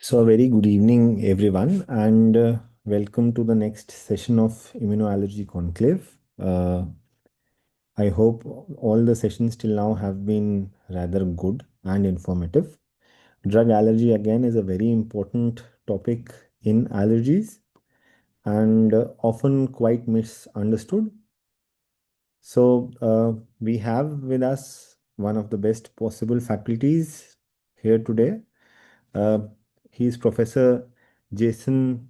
So, a very good evening, everyone, and welcome to the next session of Immunoallergy Conclave. I hope all the sessions till now have been rather good and informative. Drug allergy, again, is a very important topic in allergies and often quite misunderstood. We have with us one of the best possible faculties here today. Uh, he is Professor Jason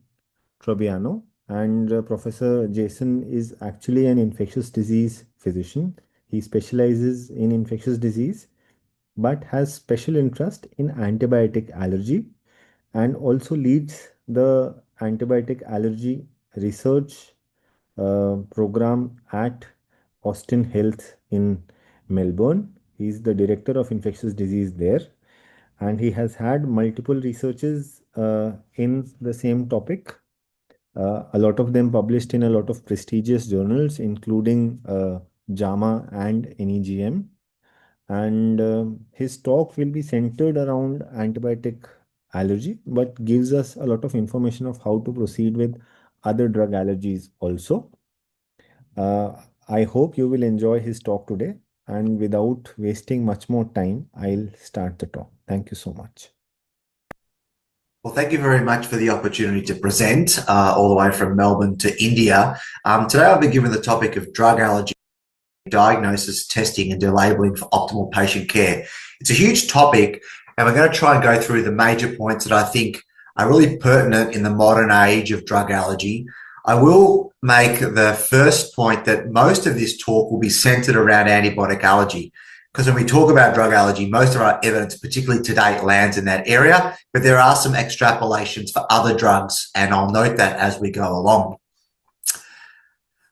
Trubiano, and Professor Jason is actually an infectious disease physician. He specializes in infectious disease but has special interest in antibiotic allergy and also leads the antibiotic allergy research program at Austin Health in Melbourne. He's the director of infectious disease there, and he has had multiple researches in the same topic, a lot of them published in a lot of prestigious journals, including JAMA and NEGM. And his talk will be centered around antibiotic allergy, but gives us a lot of information of how to proceed with other drug allergies also. Uh, I hope you will enjoy his talk today. And without wasting much more time, I'll start the talk. Thank you so much. Well, thank you very much for the opportunity to present all the way from Melbourne to India. Today I'll be given the topic of drug allergy diagnosis, testing and delabeling for optimal patient care. It's a huge topic and we're going to try and go through the major points that I think are really pertinent in the modern age of drug allergy. I will make the first point that most of this talk will be centered around antibiotic allergy. Because when we talk about drug allergy, most of our evidence, particularly to date, lands in that area, but there are some extrapolations for other drugs, and I'll note that as we go along.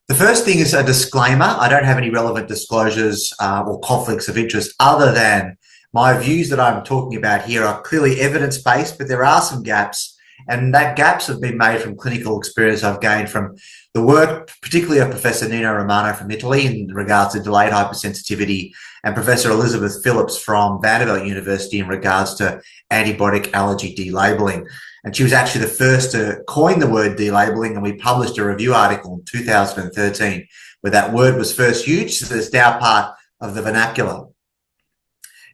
The first thing is a disclaimer. I don't have any relevant disclosures or conflicts of interest other than my views that I'm talking about here are clearly evidence-based, but there are some gaps, and that gaps have been made from clinical experience I've gained from the work, particularly of Professor Nino Romano from Italy in regards to delayed hypersensitivity, and Professor Elizabeth Phillips from Vanderbilt University in regards to antibiotic allergy delabeling. And she was actually the first to coin the word delabeling, and we published a review article in 2013 where that word was first used, so it's now part of the vernacular.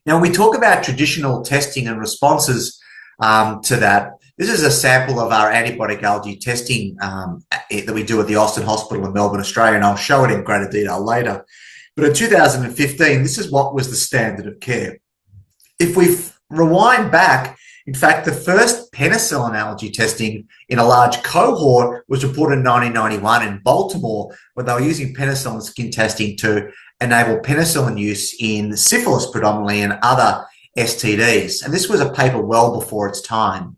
Now, when we talk about traditional testing and responses to that, this is a sample of our antibiotic allergy testing that we do at the Austin Hospital in Melbourne, Australia, and I'll show it in greater detail later. But in 2015, this is what was the standard of care. If we rewind back, in fact, the first penicillin allergy testing in a large cohort was reported in 1991 in Baltimore, where they were using penicillin skin testing to enable penicillin use in syphilis predominantly and other STDs. And this was a paper well before its time.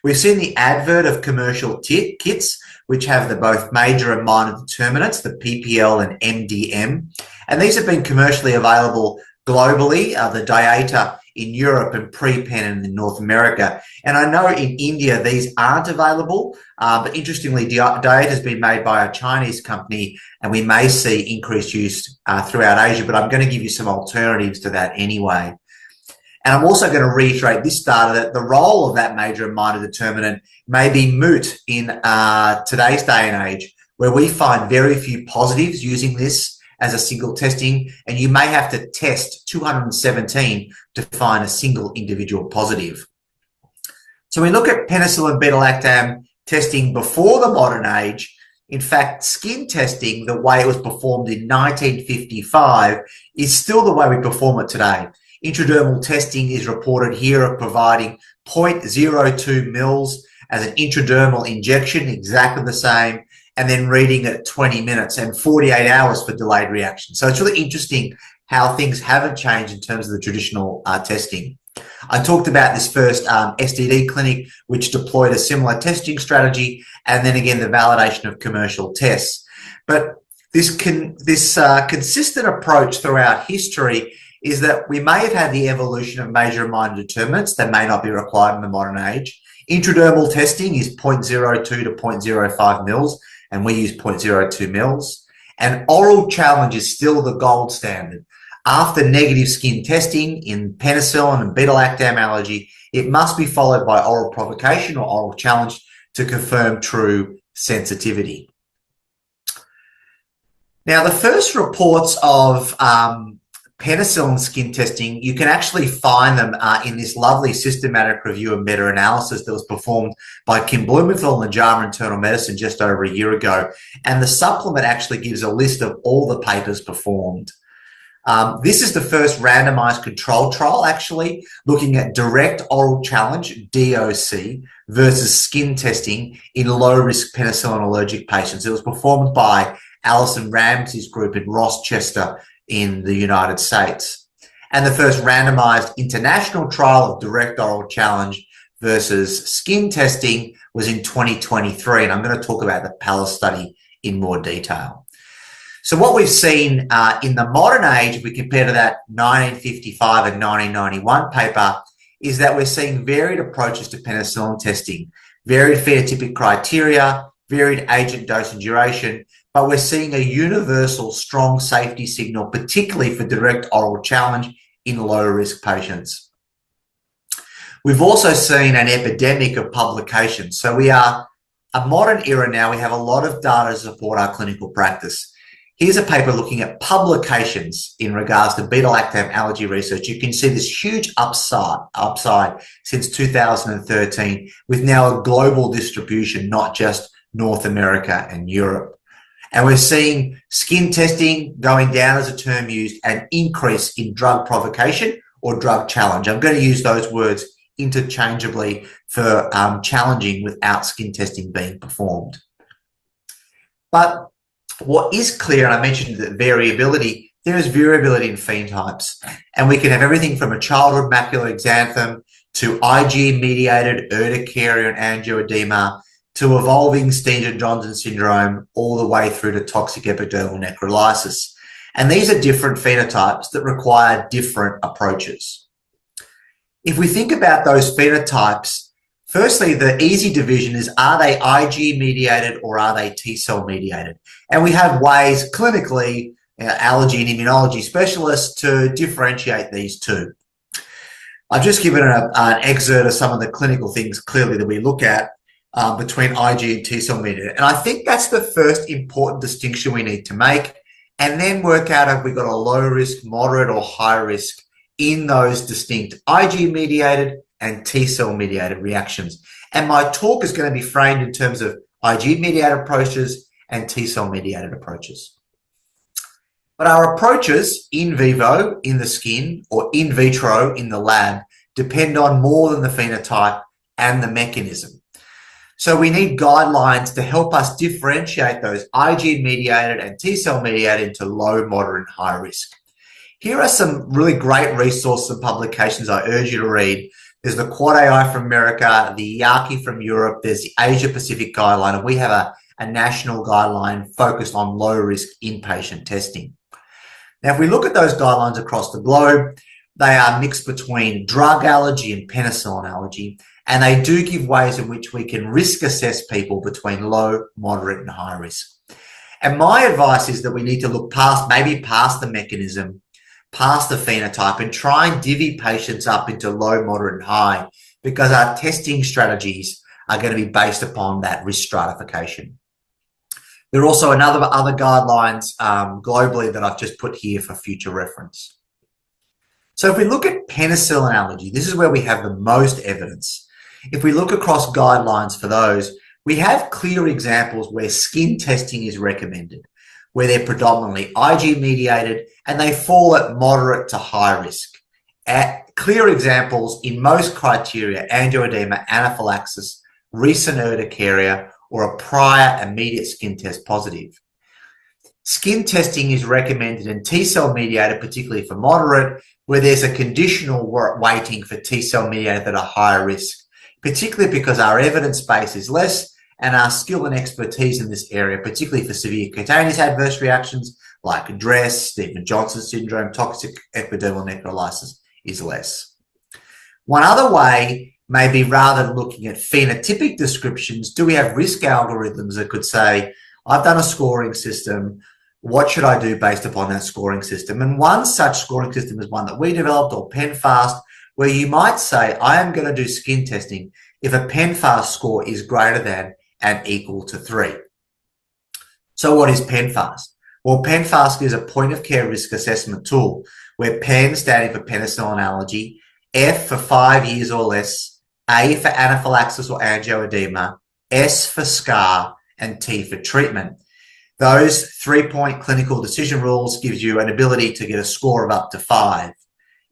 We've seen the advert of commercial kits, which have the both major and minor determinants, the PPL and MDM. And these have been commercially available globally, the Dieta in Europe and pre-pen in North America. And I know in India, these aren't available, but interestingly, Dieta has been made by a Chinese company, and we may see increased use throughout Asia, but I'm going to give you some alternatives to that anyway. And I'm also going to reiterate this data that the role of that major and minor determinant may be moot in today's day and age, where we find very few positives using this as a single testing, and you may have to test 217 to find a single individual positive. So we look at penicillin beta-lactam testing before the modern age. In fact, skin testing, the way it was performed in 1955, is still the way we perform it today. Intradermal testing is reported here of providing 0.02 mils as an intradermal injection, exactly the same, and then reading at 20 minutes and 48 hours for delayed reaction. So it's really interesting how things haven't changed in terms of the traditional testing. I talked about this first STD clinic, which deployed a similar testing strategy, and then again, the validation of commercial tests. But this consistent approach throughout history is that we may have had the evolution of major and minor determinants that may not be required in the modern age. Intradermal testing is 0.02 to 0.05 mils, and we use 0.02 mils. And oral challenge is still the gold standard. After negative skin testing in penicillin and beta-lactam allergy, it must be followed by oral provocation or oral challenge to confirm true sensitivity. Now, the first reports of penicillin skin testing, you can actually find them in this lovely systematic review and meta-analysis that was performed by Kim Blumenthal and JAMA Internal Medicine just over a year ago. And the supplement actually gives a list of all the papers performed. This is the first randomized control trial, actually, looking at direct oral challenge, DOC, versus skin testing in low-risk penicillin allergic patients. It was performed by Alison Ramsey's group in Rochester in the United States. And the first randomized international trial of direct oral challenge versus skin testing was in 2023. And I'm going to talk about the PALACE study in more detail. So what we've seen in the modern age, if we compare to that 1955 and 1991 paper, is that we're seeing varied approaches to penicillin testing, varied phenotypic criteria, varied agent dose and duration, but we're seeing a universal strong safety signal, particularly for direct oral challenge in low-risk patients. We've also seen an epidemic of publications. So we are a modern era now. We have a lot of data to support our clinical practice. Here's a paper looking at publications in regards to beta-lactam allergy research. You can see this huge upside since 2013, with now a global distribution, not just North America and Europe. And we're seeing skin testing going down as a term used, and increase in drug provocation or drug challenge. I'm going to use those words interchangeably for challenging without skin testing being performed. But what is clear, and I mentioned that variability, there is variability in phenotypes. And we can have everything from a childhood macular exanthem to IgE-mediated urticaria and angioedema, to evolving Stevens-Johnson syndrome, all the way through to toxic epidermal necrolysis. And these are different phenotypes that require different approaches. If we think about those phenotypes, firstly, the easy division is, are they IgE-mediated or are they T-cell-mediated? And we have ways clinically, allergy and immunology specialists, to differentiate these two. I've just given an excerpt of some of the clinical things clearly that we look at between Ig and T-cell mediated. And I think that's the first important distinction we need to make, and then work out if we've got a low risk, moderate or high risk in those distinct Ig mediated and T-cell mediated reactions. And my talk is going to be framed in terms of Ig mediated approaches and T-cell mediated approaches. But our approaches in vivo in the skin or in vitro in the lab depend on more than the phenotype and the mechanism. So we need guidelines to help us differentiate those Ig-mediated and T-cell mediated into low, moderate, and high risk. Here are some really great resources and publications I urge you to read. There's the Quad AI from America, the IARCI from Europe, there's the Asia Pacific guideline, and we have a national guideline focused on low risk inpatient testing. Now, if we look at those guidelines across the globe, they are mixed between drug allergy and penicillin allergy. And they do give ways in which we can risk assess people between low, moderate, and high risk. And my advice is that we need to look maybe past the mechanism, past the phenotype, and try and divvy patients up into low, moderate, and high, because our testing strategies are going to be based upon that risk stratification. There are also other guidelines globally that I've just put here for future reference. So if we look at penicillin allergy, this is where we have the most evidence. If we look across guidelines for those, we have clear examples where skin testing is recommended, where they're predominantly Ig mediated and they fall at moderate to high risk. Clear examples in most criteria: angioedema, anaphylaxis, recent urticaria, or a prior immediate skin test positive. Skin testing is recommended in T-cell mediated, particularly for moderate, where there's a conditional weighting for T-cell mediated that are higher risk, particularly because our evidence base is less and our skill and expertise in this area, particularly for severe cutaneous adverse reactions like DRESS, Stevens-Johnson syndrome, toxic epidermal necrolysis, is less. One other way may be, rather than looking at phenotypic descriptions, do we have risk algorithms that could say, I've done a scoring system, What should I do based upon that scoring system? And one such scoring system is one that we developed, or PenFast, where you might say, I am going to do skin testing if a PenFast score is greater than and equal to 3. So what is PenFast? Well, PenFast is a point-of-care risk assessment tool where Pen standing for penicillin allergy, F for 5 years or less, A for anaphylaxis or angioedema, S for scar, and T for treatment. Those 3-point clinical decision rules gives you an ability to get a score of up to 5.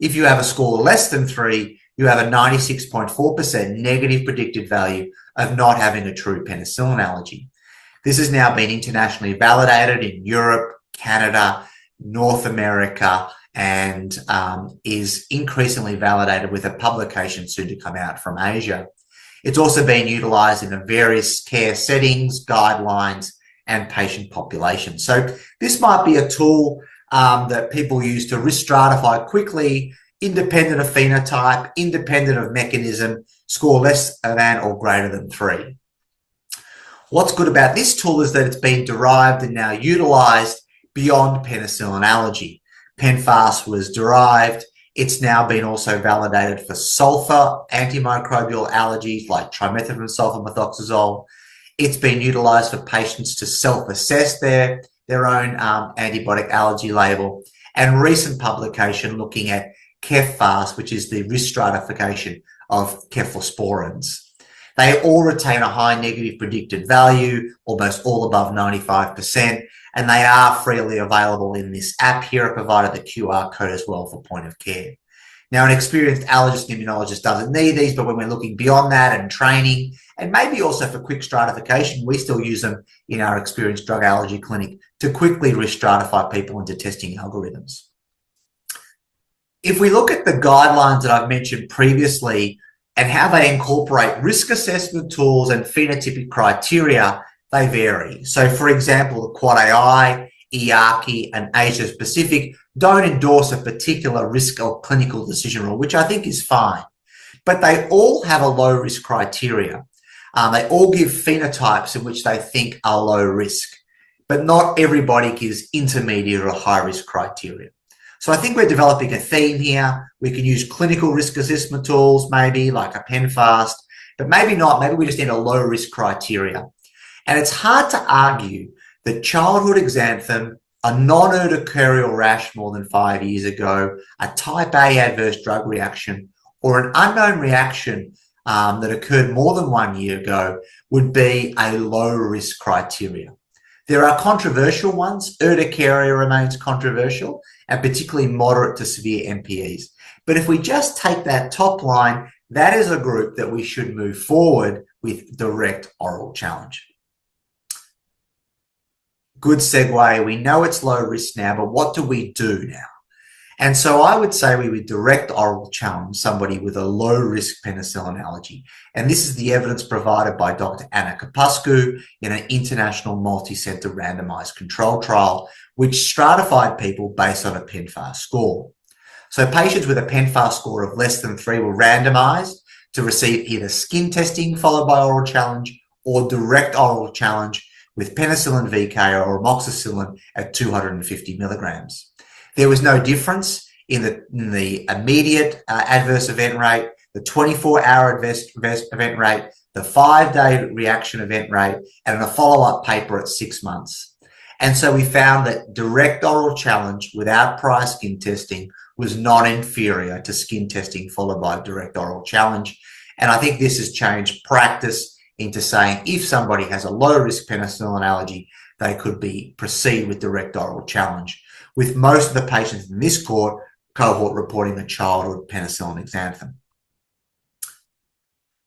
If you have a score less than 3, you have a 96.4% negative predicted value of not having a true penicillin allergy. This has now been internationally validated in Europe, Canada, North America, and is increasingly validated with a publication soon to come out from Asia. It's also been utilised in the various care settings, guidelines, and patient populations. So this might be a tool that people use to risk stratify quickly, independent of phenotype, independent of mechanism, score less than or greater than 3. What's good about this tool is that it's been derived and now utilised beyond penicillin allergy. PenFast was derived. It's now been also validated for sulfur antimicrobial allergies like trimethoprim sulfamethoxazole. It's been utilised for patients to self-assess their own antibiotic allergy label, and recent publication looking at KefFast, which is the risk stratification of cephalosporins. They all retain a high negative predicted value, almost all above 95%, and they are freely available in this app here. I provided the QR code as well for point of care. Now, an experienced allergist and immunologist doesn't need these, but when we're looking beyond that and training, and maybe also for quick stratification, we still use them in our experienced drug allergy clinic to quickly risk stratify people into testing algorithms. If we look at the guidelines that I've mentioned previously and how they incorporate risk assessment tools and phenotypic criteria, they vary. So, for example, the Quad AI, EARCI, and Asia Pacific don't endorse a particular risk or clinical decision rule, which I think is fine. But they all have a low risk criteria. They all give phenotypes in which they think are low risk, but not everybody gives intermediate or high risk criteria. So I think we're developing a theme here. We can use clinical risk assessment tools, maybe like a PenFast, but maybe not. Maybe we just need a low risk criteria. And it's hard to argue that childhood exanthem, a non-urticarial rash more than 5 years ago, a type A adverse drug reaction, or an unknown reaction that occurred more than 1 year ago would be a low risk criteria. There are controversial ones. Urticaria remains controversial, and particularly moderate to severe MPEs. But if we just take that top line, that is a group that we should move forward with direct oral challenge. Good segue. We know it's low risk now, but what do we do now? And so I would say we would direct oral challenge somebody with a low risk penicillin allergy. And this is the evidence provided by Dr. Anna Kapuscu in an international multi-center randomized control trial, which stratified people based on a PenFast score. So patients with a PenFast score of less than 3 were randomized to receive either skin testing followed by oral challenge or direct oral challenge with penicillin VK or amoxicillin at 250 milligrams. There was no difference in the immediate adverse event rate, the 24-hour adverse event rate, the 5-day reaction event rate, and a follow-up paper at 6 months. And so we found that direct oral challenge without prior skin testing was not inferior to skin testing followed by direct oral challenge. And I think this has changed practice into saying if somebody has a low-risk penicillin allergy, they could proceed with direct oral challenge, with most of the patients in this cohort reporting a childhood penicillin exanthem.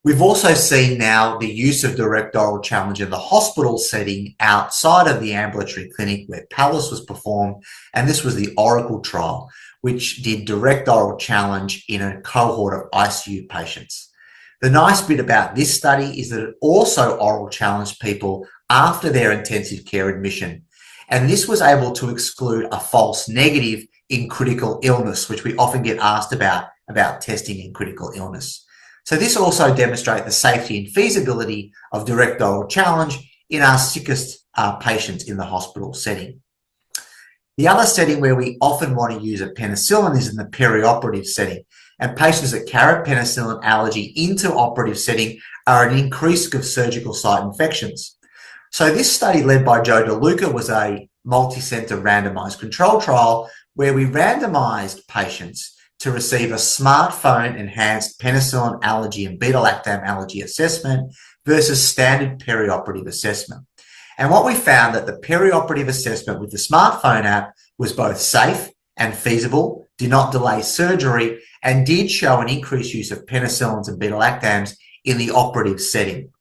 We've also seen now the use of direct oral challenge in the hospital setting outside of the ambulatory clinic where PALLAS was performed, and this was the Oracle trial, which did direct oral challenge in a cohort of ICU patients. The nice bit about this study is that it also oral challenged people after their intensive care admission. And this was able to exclude a false negative in critical illness, which we often get asked about testing in critical illness. So this also demonstrates the safety and feasibility of direct oral challenge in our sickest patients in the hospital setting. The other setting where we often want to use a penicillin is in the perioperative setting, and patients that carry penicillin allergy into operative setting are at increased risk of surgical site infections. So this study led by Joe DeLuca was a multi-center randomized control trial where we randomized patients to receive a smartphone-enhanced penicillin allergy and beta-lactam allergy assessment versus standard perioperative assessment. And what we found that the perioperative assessment with the smartphone app was both safe and feasible, did not delay surgery, and did show an increased use of penicillins and beta-lactams in the operative setting.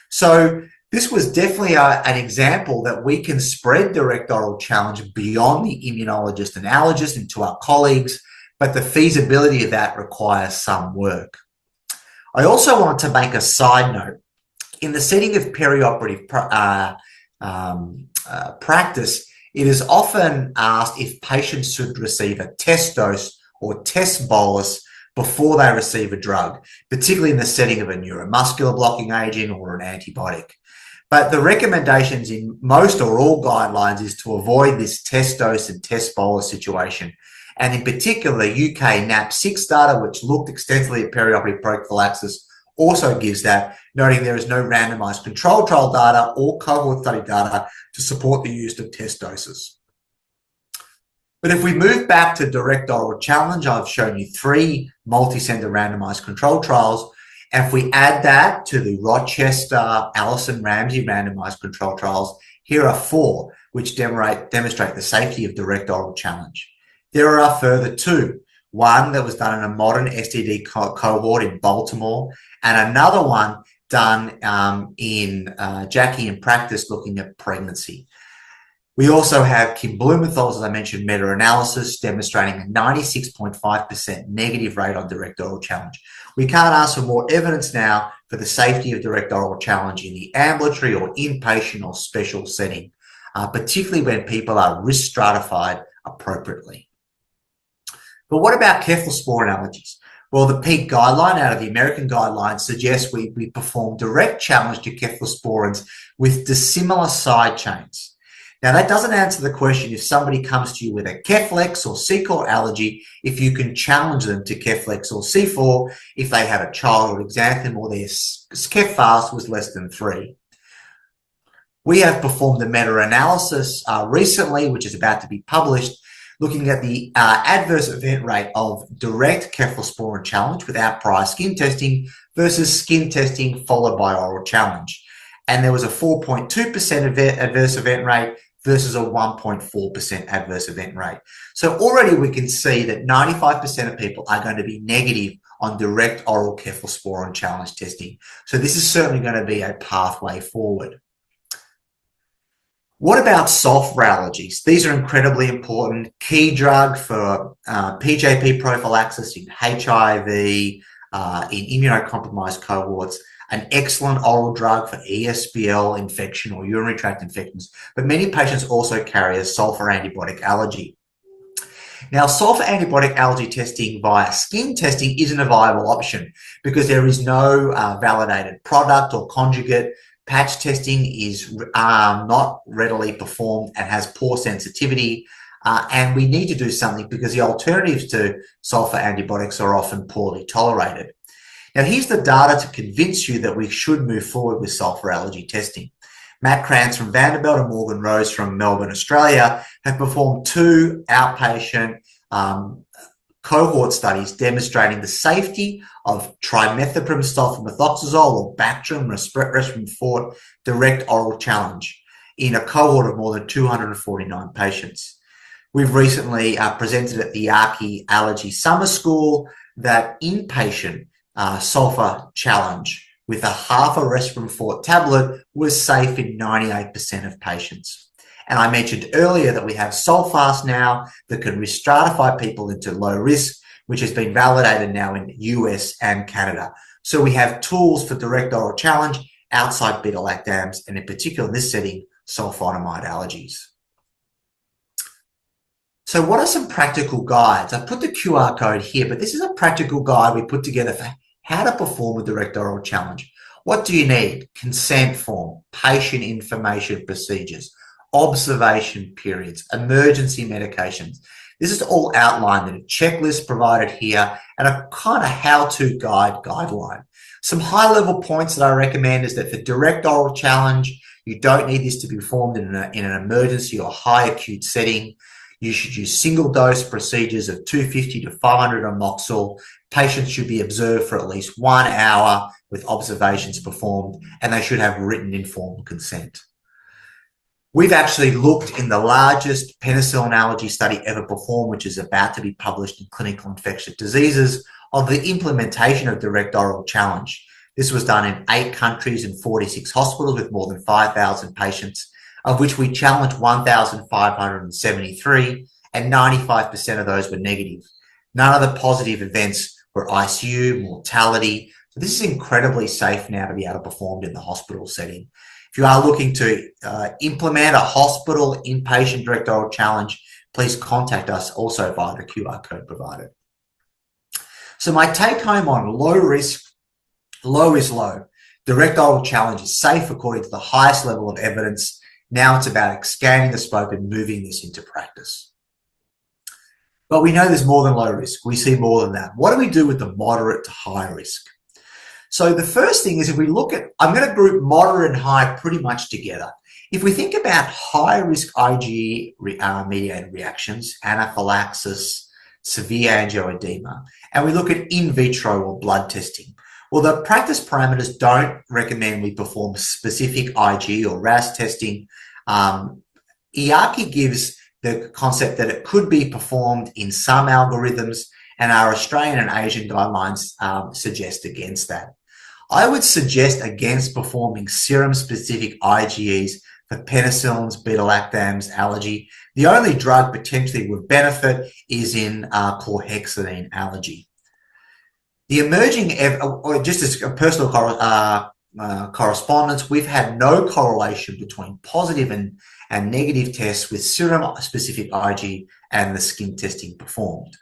So this was definitely an example that we can spread direct oral challenge beyond the immunologist and allergist and to our colleagues, but the feasibility of that requires some work. I also want to make a side note. In the setting of perioperative practice, it is often asked if patients should receive a test dose or test bolus before they receive a drug, particularly in the setting of a neuromuscular blocking agent or an antibiotic. But the recommendations in most or all guidelines is to avoid this test dose and test bolus situation. And in particular, the UK NAP6 data, which looked extensively at perioperative prophylaxis, also gives that, noting there is no randomized control trial data or cohort study data to support the use of test doses. But if we move back to direct oral challenge, I've shown you 3 multi-center randomized control trials. And if we add that to the Rochester, Allison, Ramsey randomized control trials, here are 4 which demonstrate the safety of direct oral challenge. There are a further 2. One that was done in a modern STD cohort in Baltimore, and another one done in Jackie in practice looking at pregnancy. We also have Kim Blumenthal's, as I mentioned, meta-analysis demonstrating a 96.5% negative rate on direct oral challenge. We can't ask for more evidence now for the safety of direct oral challenge in the ambulatory or inpatient or special setting, particularly when people are risk stratified appropriately. But what about cephalosporin allergies? Well, the PEAK guideline out of the American guidelines suggests we perform direct challenge to cephalosporins with dissimilar side chains. Now, that doesn't answer the question if somebody comes to you with a Keflex or C4 allergy, if you can challenge them to Keflex or C4 if they have a childhood exanthem or their Kef-fast was less than 3. We have performed a meta-analysis recently, which is about to be published, looking at the adverse event rate of direct cephalosporin challenge without prior skin testing versus skin testing followed by oral challenge. And there was a 4.2% adverse event rate versus a 1.4% adverse event rate. So already we can see that 95% of people are going to be negative on direct oral cephalosporin challenge testing. So this is certainly going to be a pathway forward. What about sulfur allergies? These are incredibly important. Key drug for PJP prophylaxis in HIV, in immunocompromised cohorts, an excellent oral drug for ESBL infection or urinary tract infections, but many patients also carry a sulfur antibiotic allergy. Now, sulfur antibiotic allergy testing via skin testing isn't a viable option because there is no validated product or conjugate. Patch testing is not readily performed and has poor sensitivity. And we need to do something because the alternatives to sulfur antibiotics are often poorly tolerated. Now, here's the data to convince you that we should move forward with sulfur allergy testing. Matt Krantz from Vanderbilt and Morgan Rose from Melbourne, Australia, have performed 2 outpatient cohort studies demonstrating the safety of trimethoprim sulfamethoxazole or Bactrim respiratory fort direct oral challenge in a cohort of more than 249 patients. We've recently presented at the Archie Allergy Summer School that inpatient sulfur challenge with a half a respiratory fort tablet was safe in 98% of patients. And I mentioned earlier that we have Sulfast now that can stratify people into low risk, which has been validated now in the US and Canada. So we have tools for direct oral challenge outside beta-lactams, and in particular in this setting, sulfonamide allergies. So what are some practical guides? I put the QR code here, but this is a practical guide we put together for how to perform a direct oral challenge. What do you need? Consent form, patient information procedures, observation periods, emergency medications. This is all outlined in a checklist provided here and a kind of how-to guideline. Some high-level points that I recommend is that for direct oral challenge, you don't need this to be performed in an emergency or high acute setting. You should use single-dose procedures of 250 to 500 amoxil. Patients should be observed for at least 1 hour with observations performed, and they should have written informed consent. We've actually looked in the largest penicillin allergy study ever performed, which is about to be published in Clinical Infectious Diseases, of the implementation of direct oral challenge. This was done in 8 countries and 46 hospitals with more than 5,000 patients, of which we challenged 1,573, and 95% of those were negative. None of the positive events were ICU, mortality. So this is incredibly safe now to be able to perform in the hospital setting. If you are looking to implement a hospital inpatient direct oral challenge, please contact us also via the QR code provided. So my take home on low risk, low is low. Direct oral challenge is safe according to the highest level of evidence. Now it's about expanding the scope and moving this into practice. But we know there's more than low risk. We see more than that. What do we do with the moderate to high risk? So the first thing is if we look at, I'm going to group moderate and high pretty much together. If we think about high risk IgE mediated reactions, anaphylaxis, severe angioedema, and we look at in vitro or blood testing, well, the practice parameters don't recommend we perform specific IgE or RAS testing. IARCI gives the concept that it could be performed in some algorithms, and our Australian and Asian guidelines suggest against that. I would suggest against performing serum-specific IgEs for penicillins, beta-lactams, allergy. The only drug potentially with benefit is in chlorhexidine allergy. The emerging, just as a personal correspondence, we've had no correlation between positive and negative tests with serum-specific IgE and the skin testing performed.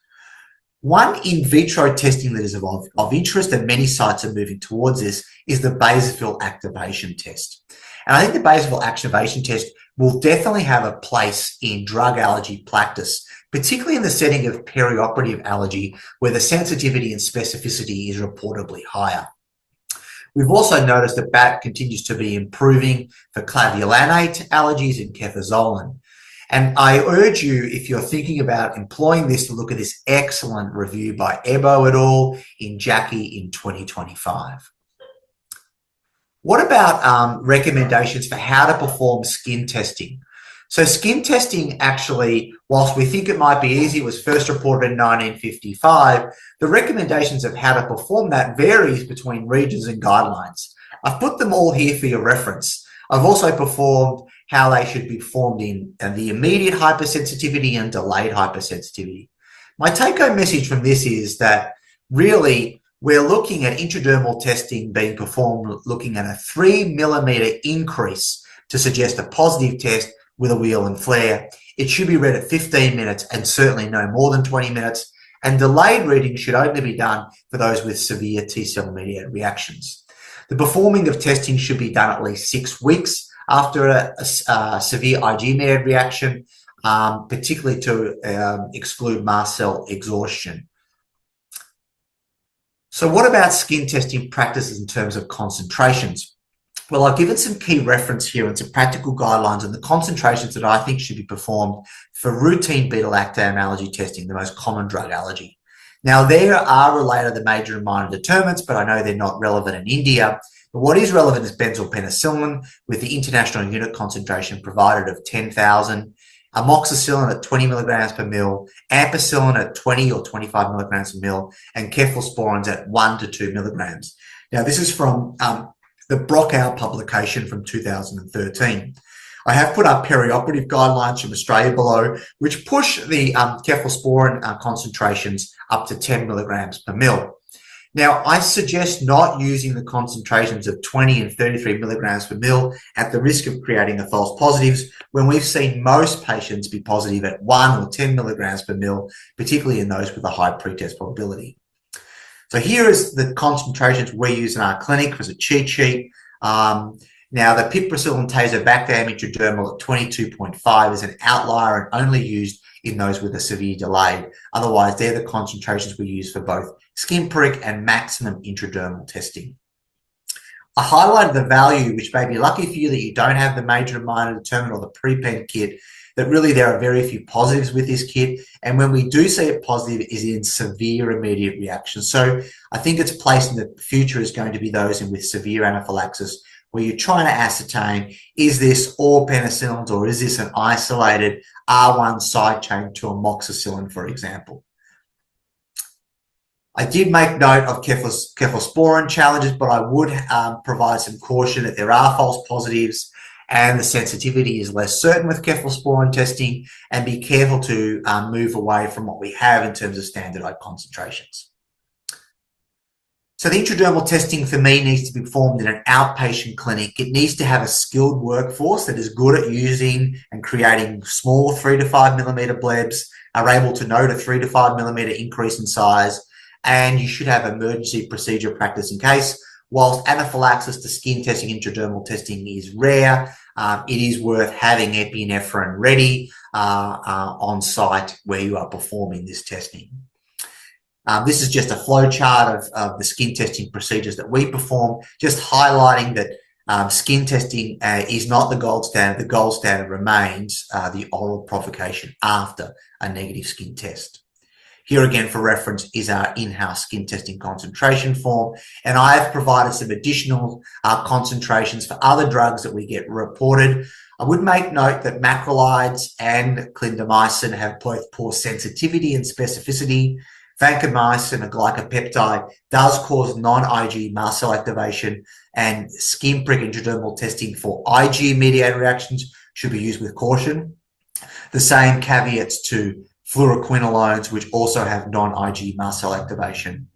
One in vitro testing that is of interest, and many sites are moving towards this, is the basophil activation test. And I think the basophil activation test will definitely have a place in drug allergy practice, particularly in the setting of perioperative allergy, where the sensitivity and specificity is reportedly higher. We've also noticed that BAT continues to be improving for clavulanate allergies and cefazolin. And I urge you, if you're thinking about employing this, to look at this excellent review by Ebo et al. In JACI in 2025. What about recommendations for how to perform skin testing? So skin testing actually, whilst we think it might be easy, was first reported in 1955, the recommendations of how to perform that varies between regions and guidelines. I've put them all here for your reference. I've also performed how they should be performed in the immediate hypersensitivity and delayed hypersensitivity. My take-home message from this is that really we're looking at intradermal testing being performed, looking at a 3 millimeter increase to suggest a positive test with a wheal and flare. It should be read at 15 minutes and certainly no more than 20 minutes. And delayed reading should only be done for those with severe T-cell mediated reactions. The performing of testing should be done at least 6 weeks after a severe IgE-mediated reaction, particularly to exclude mast cell exhaustion. So what about skin testing practices in terms of concentrations? Well, I've given some key reference here and some practical guidelines on the concentrations that I think should be performed for routine beta-lactam allergy testing, the most common drug allergy. Now, there are related the major and minor determinants, but I know they're not relevant in India. But what is relevant is benzoyl penicillin with the international unit concentration provided of 10,000, amoxicillin at 20 milligrams per mil, ampicillin at 20 or 25 milligrams per mil, and cephalosporins at 1 to 2 milligrams. Now, this is from the Brockout publication from 2013. I have put up perioperative guidelines from Australia below, which push the cephalosporin concentrations up to 10 milligrams per mil. Now, I suggest not using the concentrations of 20 and 33 milligrams per mil at the risk of creating the false positives when we've seen most patients be positive at 1 or 10 milligrams per mil, particularly in those with a high pretest probability. So here is the concentrations we use in our clinic as a cheat sheet. Now, the piperacillin tazobactam intradermal at 22.5 is an outlier and only used in those with a severe delay. Otherwise, they're the concentrations we use for both skin prick and maximum intradermal testing. I highlighted the value, which may be lucky for you that you don't have the major and minor determinant or the pre-pen kit, that really there are very few positives with this kit. And when we do see it positive, it is in severe immediate reactions. So I think its place in the future is going to be those with severe anaphylaxis, where you're trying to ascertain, is this all penicillins or is this an isolated R1 side chain to amoxicillin, for example? I did make note of cephalosporin challenges, but I would provide some caution that there are false positives and the sensitivity is less certain with cephalosporin testing, and be careful to move away from what we have in terms of standardized concentrations. So the intradermal testing for me needs to be performed in an outpatient clinic. It needs to have a skilled workforce that is good at using and creating small 3 to 5 millimeter blebs, are able to note a 3 to 5 millimeter increase in size, and you should have emergency procedure practice in case. Whilst anaphylaxis to skin testing, intradermal testing is rare, it is worth having epinephrine ready on site where you are performing this testing. This is just a flow chart of the skin testing procedures that we perform, just highlighting that skin testing is not the gold standard. The gold standard remains the oral provocation after a negative skin test. Here again, for reference, is our in-house skin testing concentration form. And I have provided some additional concentrations for other drugs that we get reported. I would make note that macrolides and clindamycin have both poor sensitivity and specificity. Vancomycin, a glycopeptide, does cause non-IG mast cell activation, and skin prick intradermal testing for IG-mediated reactions should be used with caution. The same caveats to fluoroquinolones, which also have non-IG mast cell activation.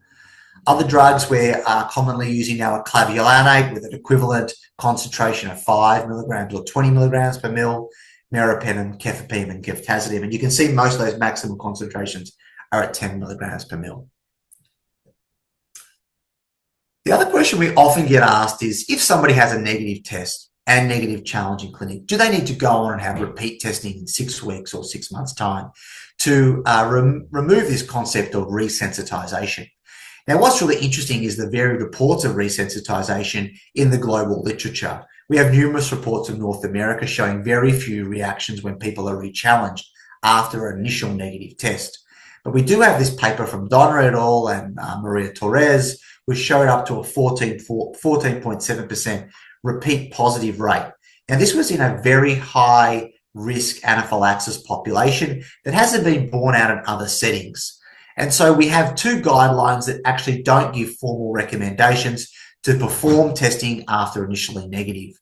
Other drugs we're commonly using now are clavulanate with an equivalent concentration of 5 milligrams or 20 milligrams per mil, meropenem, cefepime, and ceftazidime. And you can see most of those maximum concentrations are at 10 milligrams per mil. The other question we often get asked is, if somebody has a negative test and negative challenge in clinic, do they need to go on and have repeat testing in 6 weeks or 6 months' time to remove this concept of resensitization? Now, what's really interesting is the varied reports of resensitization in the global literature. We have numerous reports of North America showing very few reactions when people are re-challenged after an initial negative test. But we do have this paper from Donner et al. And Maria Torres, which showed up to a 14.7% repeat positive rate. Now, this was in a very high risk anaphylaxis population that hasn't been borne out in other settings. And so we have 2 guidelines that actually don't give formal recommendations to perform testing after initially negative.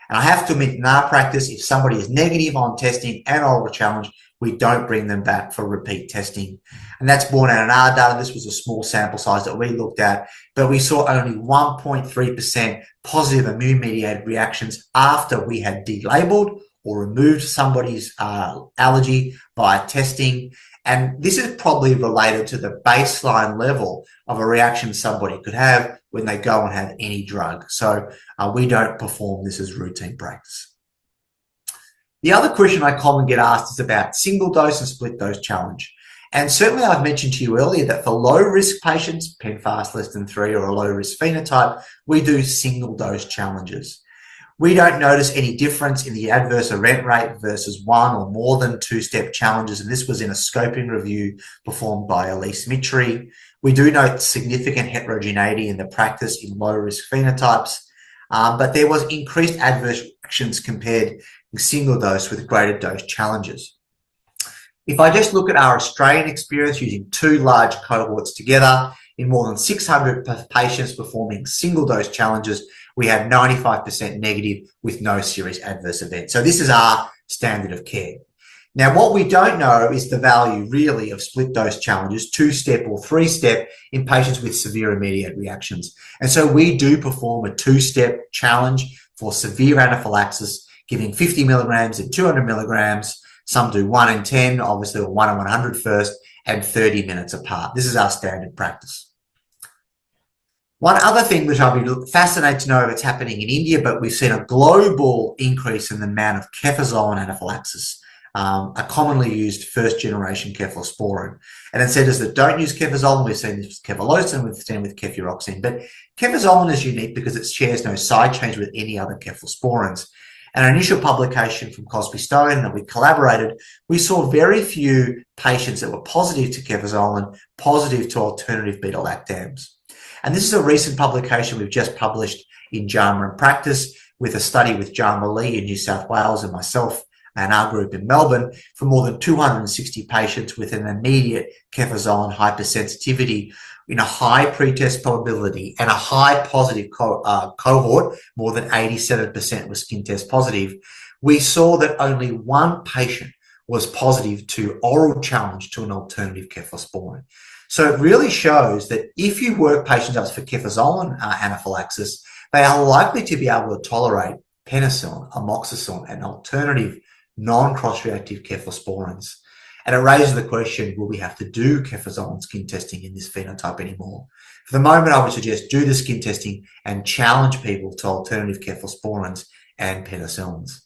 And I have to admit, in our practice, if somebody is negative on testing and oral challenge, we don't bring them back for repeat testing. And that's borne out in our data. This was a small sample size that we looked at, but we saw only 1.3% positive immune-mediated reactions after we had delabeled or removed somebody's allergy via testing. And this is probably related to the baseline level of a reaction somebody could have when they go and have any drug. So we don't perform this as routine practice. The other question I commonly get asked is about single dose and split dose challenge. And certainly I've mentioned to you earlier that for low risk patients, PENFAST less than 3 or a low risk phenotype, we do single dose challenges. We don't notice any difference in the adverse event rate versus 1 or more than 2-step challenges. And this was in a scoping review performed by Elise Mitri. We do note significant heterogeneity in the practice in low risk phenotypes, but there was increased adverse reactions compared with single dose with greater dose challenges. If I just look at our Australian experience using 2 large cohorts together, in more than 600 patients performing single dose challenges, we had 95% negative with no serious adverse events. So this is our standard of care. Now, what we don't know is the value really of split dose challenges, 2-step or 3-step, in patients with severe immediate reactions. And so we do perform a 2-step challenge for severe anaphylaxis, giving 50 milligrams and 200 milligrams. Some do 1 and 10, obviously 1 and 100 first, and 30 minutes apart. This is our standard practice. One other thing which I'll be fascinated to know if it's happening in India, but we've seen a global increase in the amount of cefazolin anaphylaxis, a commonly used first-generation cephalosporin. And in centres that don't use cefazolin, we've seen this with cefalothin, we've seen with cefuroxime. But cefazolin is unique because it shares no side chains with any other cephalosporins. And our initial publication from Cosby Stone that we collaborated, we saw very few patients that were positive to cefazolin, positive to alternative beta-lactams. And this is a recent publication we've just published in JAMA in Practice with a study with JAMA Lee in New South Wales and myself and our group in Melbourne for more than 260 patients with an immediate cefazolin hypersensitivity in a high pretest probability and a high positive cohort, more than 87% was skin test positive. We saw that only one patient was positive to oral challenge to an alternative cephalosporin. So it really shows that if you work patients up for cefazolin anaphylaxis, they are likely to be able to tolerate penicillin, amoxicillin, and alternative non-cross-reactive cephalosporins. And it raises the question, will we have to do cefazolin skin testing in this phenotype anymore? For the moment, I would suggest do the skin testing and challenge people to alternative cephalosporins and penicillins.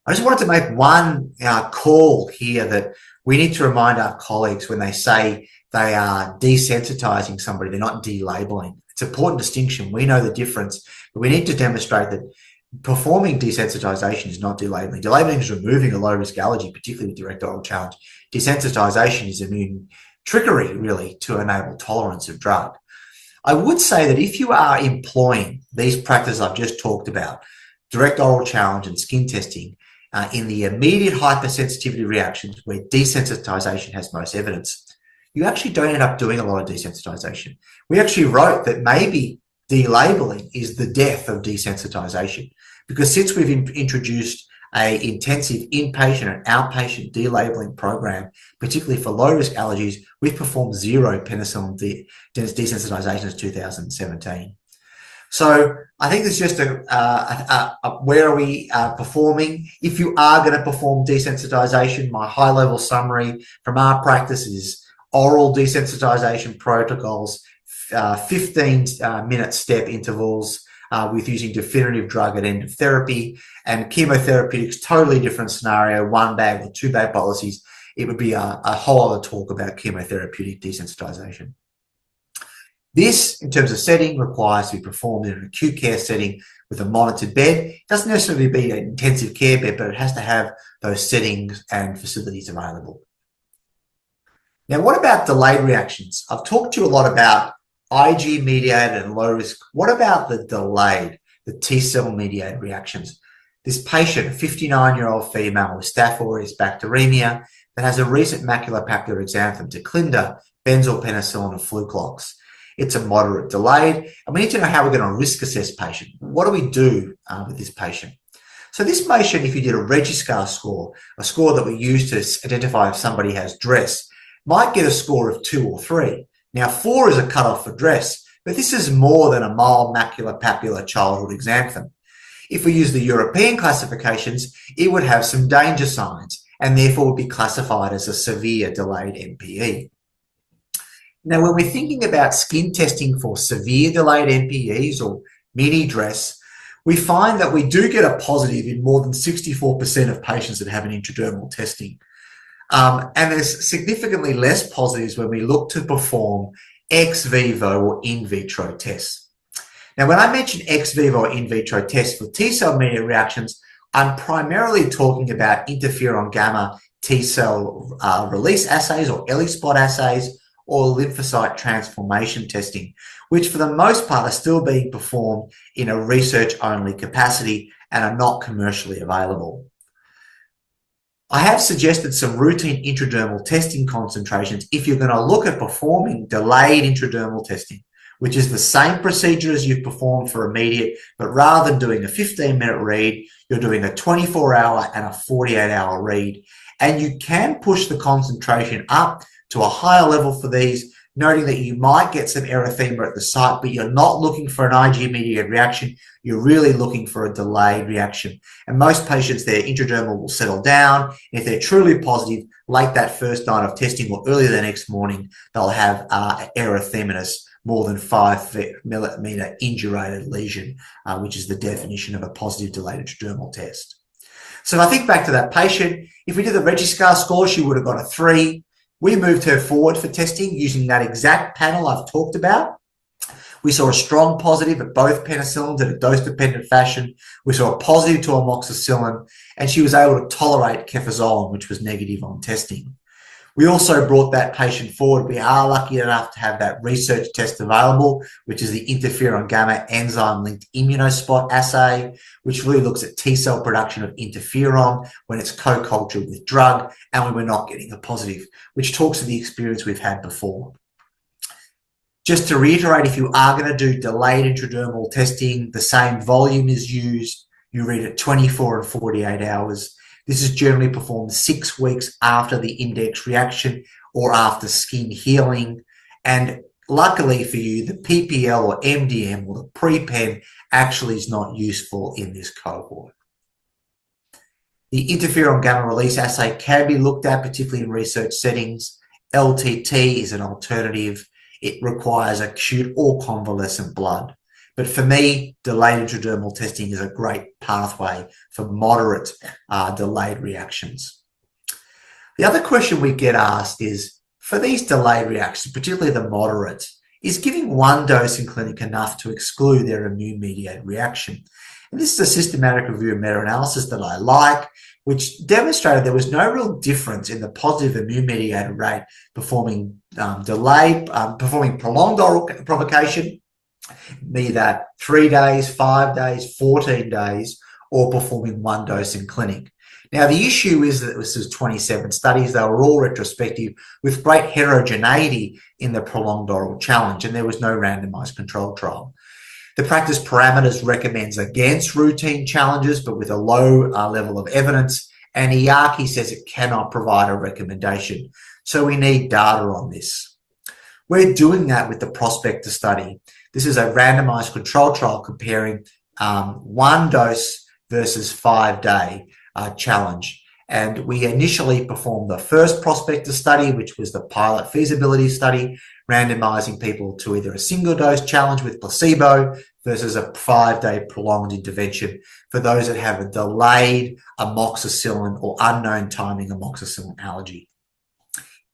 I just wanted to make one call here that we need to remind our colleagues when they say they are desensitizing somebody, they're not delabeling. It's an important distinction. We know the difference, but we need to demonstrate that performing desensitization is not delabeling. Delabeling is removing a low-risk allergy, particularly with direct oral challenge. Desensitization is immune trickery, really, to enable tolerance of drug. I would say that if you are employing these practices I've just talked about, direct oral challenge and skin testing, in the immediate hypersensitivity reactions where desensitization has most evidence, you actually don't end up doing a lot of desensitization. We actually wrote that maybe delabeling is the death of desensitization, because since we've introduced an intensive inpatient and outpatient delabeling program, particularly for low-risk allergies, we've performed zero penicillin desensitization since 2017. So I think it's just where are we performing? If you are going to perform desensitization, my high-level summary from our practice is oral desensitization protocols, 15-minute step intervals with using definitive drug at end of therapy, and chemotherapeutics, totally different scenario, 1-bag or 2-bag policies. It would be a whole other talk about chemotherapeutic desensitization. This, in terms of setting, requires to be performed in an acute care setting with a monitored bed. It doesn't necessarily be an intensive care bed, but it has to have those settings and facilities available. Now, what about delayed reactions? I've talked to you a lot about Ig-mediated and low risk. What about the delayed, the T-cell mediated reactions? This patient, a 59-year-old female with Staph aureus bacteremia that has a recent maculopapular exanthem to Clinda, benzylpenicillin, and Fluclox. It's a moderate delayed, and we need to know how we're going to risk assess patient. What do we do with this patient? So this patient, if you did a Regiscar score, a score that we use to identify if somebody has DRESS, might get a score of 2 or 3. Now, 4 is a cutoff for DRESS, but this is more than a mild maculopapular childhood exanthem. If we use the European classifications, it would have some danger signs and therefore would be classified as a severe delayed MPE. Now, when we're thinking about skin testing for severe delayed MPEs or mini DRESS, we find that we do get a positive in more than 64% of patients that have an intradermal testing. And there's significantly less positives when we look to perform ex vivo or in vitro tests. Now, when I mention ex vivo or in vitro tests for T-cell mediated reactions, I'm primarily talking about interferon gamma T-cell release assays or ELISpot assays, or lymphocyte transformation testing, which for the most part are still being performed in a research-only capacity and are not commercially available. I have suggested some routine intradermal testing concentrations if you're going to look at performing delayed intradermal testing, which is the same procedure as you've performed for immediate, but rather than doing a 15-minute read, you're doing a 24-hour and a 48-hour read. And you can push the concentration up to a higher level for these, noting that you might get some erythema at the site, but you're not looking for an Ig-mediated reaction. You're really looking for a delayed reaction. And most patients, their intradermal will settle down. If they're truly positive, late that first night of testing or early the next morning, they'll have erythematous more than 5 millimeter indurated lesion, which is the definition of a positive delayed intradermal test. So if I think back to that patient, if we did the Registrar score, she would have got a 3. We moved her forward for testing using that exact panel I've talked about. We saw a strong positive at both penicillins in a dose-dependent fashion. We saw a positive to amoxicillin, and she was able to tolerate cefazolin, which was negative on testing. We also brought that patient forward. We are lucky enough to have that research test available, which is the interferon gamma enzyme-linked immunospot assay, which really looks at T-cell production of interferon when it's co-cultured with drug, and we were not getting a positive, which talks to the experience we've had before. Just to reiterate, if you are going to do delayed intradermal testing, the same volume is used. You read it 24 and 48 hours. This is generally performed 6 weeks after the index reaction or after skin healing. And luckily for you, the PPL or MDM or the pre-pen actually is not useful in this cohort. The interferon gamma release assay can be looked at, particularly in research settings. LTT is an alternative. It requires acute or convalescent blood. But for me, delayed intradermal testing is a great pathway for moderate delayed reactions. The other question we get asked is, for these delayed reactions, particularly the moderate, is giving one dose in clinic enough to exclude their immune-mediated reaction? And this is a systematic review and meta-analysis that I like, which demonstrated there was no real difference in the positive immune-mediated rate performing prolonged oral provocation, be that 3 days, 5 days, 14 days, or performing one dose in clinic. Now, the issue is that this was 27 studies. They were all retrospective with great heterogeneity in the prolonged oral challenge, and there was no randomized control trial. The practice parameters recommends against routine challenges, but with a low level of evidence, and IARCI says it cannot provide a recommendation. So we need data on this. We're doing that with the Prospector study. This is a randomized control trial comparing one dose versus 5-day challenge. And we initially performed the first Prospector study, which was the pilot feasibility study, randomizing people to either a single dose challenge with placebo versus a 5-day prolonged intervention for those that have a delayed amoxicillin or unknown timing amoxicillin allergy.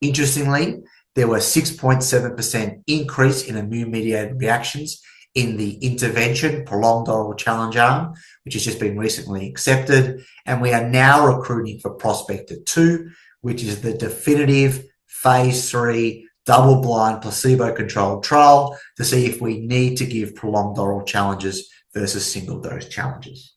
Interestingly, there were 6.7% increase in immune-mediated reactions in the intervention prolonged oral challenge arm, which has just been recently accepted. And we are now recruiting for Prospector 2, which is the definitive phase 3 double-blind placebo-controlled trial to see if we need to give prolonged oral challenges versus single-dose challenges.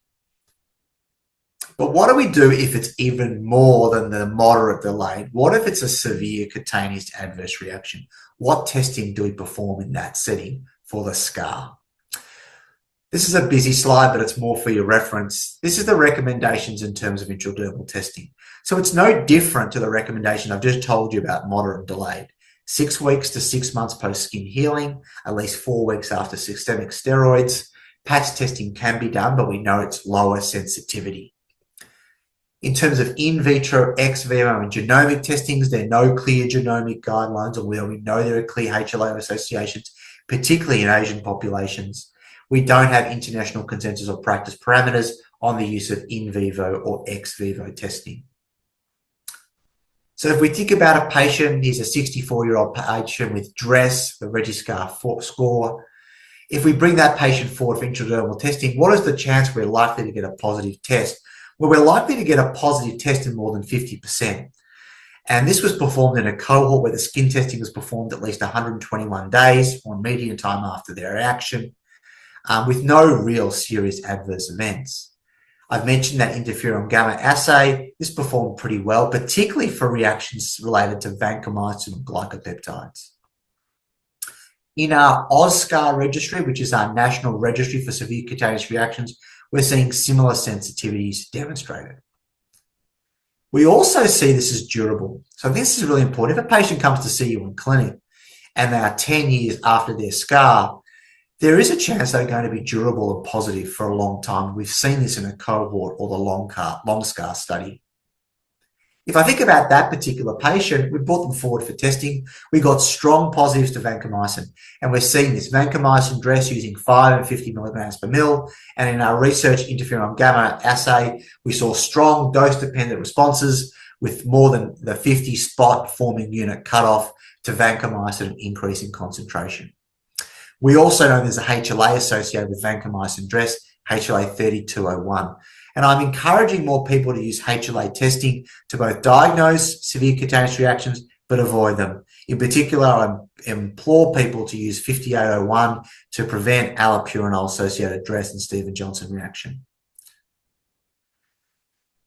But what do we do if it's even more than the moderate delayed? What if it's a severe cutaneous adverse reaction? What testing do we perform in that setting for the scar? This is a busy slide, but it's more for your reference. This is the recommendations in terms of intradermal testing. So it's no different to the recommendation I've just told you about moderate and delayed. 6 weeks to 6 months post-skin healing, at least 4 weeks after systemic steroids. Patch testing can be done, but we know it's lower sensitivity. In terms of in vitro, ex vivo, and genomic testings, there are no clear genomic guidelines, although we know there are clear HLA associations, particularly in Asian populations. We don't have international consensus or practice parameters on the use of in vivo or ex vivo testing. So if we think about a patient, he's a 64-year-old patient with DRESS, the Registrar score. If we bring that patient forward for intradermal testing, what is the chance we're likely to get a positive test? Well, we're likely to get a positive test in more than 50%. And this was performed in a cohort where the skin testing was performed at least 121 days or median time after their reaction, with no real serious adverse events. I've mentioned that interferon gamma assay. This performed pretty well, particularly for reactions related to vancomycin and glycopeptides. In our OSCAR registry, which is our national registry for severe cutaneous reactions, we're seeing similar sensitivities demonstrated. We also see this as durable. So this is really important. If a patient comes to see you in clinic and they are 10 years after their scar, there is a chance they're going to be durable and positive for a long time. We've seen this in a cohort or the long scar study. If I think about that particular patient, we brought them forward for testing. We got strong positives to vancomycin, and we're seeing this vancomycin dress using 5 and 50 milligrams per mil. And in our research interferon gamma assay, we saw strong dose-dependent responses with more than the 50 spot forming unit cutoff to vancomycin increase in concentration. We also know there's a HLA associated with vancomycin dress, HLA 3201. And I'm encouraging more people to use HLA testing to both diagnose severe cutaneous reactions, but avoid them. In particular, I implore people to use 5801 to prevent allopurinol-associated dress and Stevens-Johnson reaction.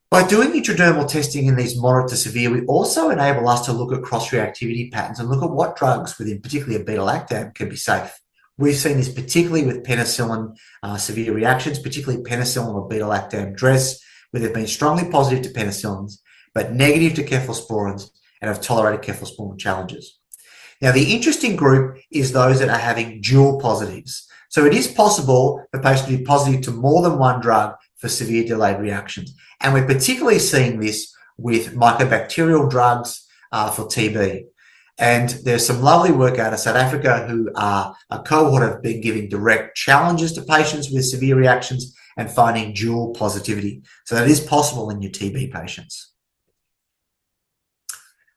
By doing intradermal testing in these moderate to severe, we also enable us to look at cross-reactivity patterns and look at what drugs, within particularly a beta-lactam, can be safe. We've seen this particularly with penicillin severe reactions, particularly penicillin or beta-lactam dress, where they've been strongly positive to penicillins, but negative to cephalosporins and have tolerated cephalosporin challenges. Now, the interesting group is those that are having dual positives. So it is possible for patients to be positive to more than one drug for severe delayed reactions. And we're particularly seeing this with mycobacterial drugs for TB. And there's some lovely work out of South Africa who are a cohort have been giving direct challenges to patients with severe reactions and finding dual positivity. So that is possible in your TB patients.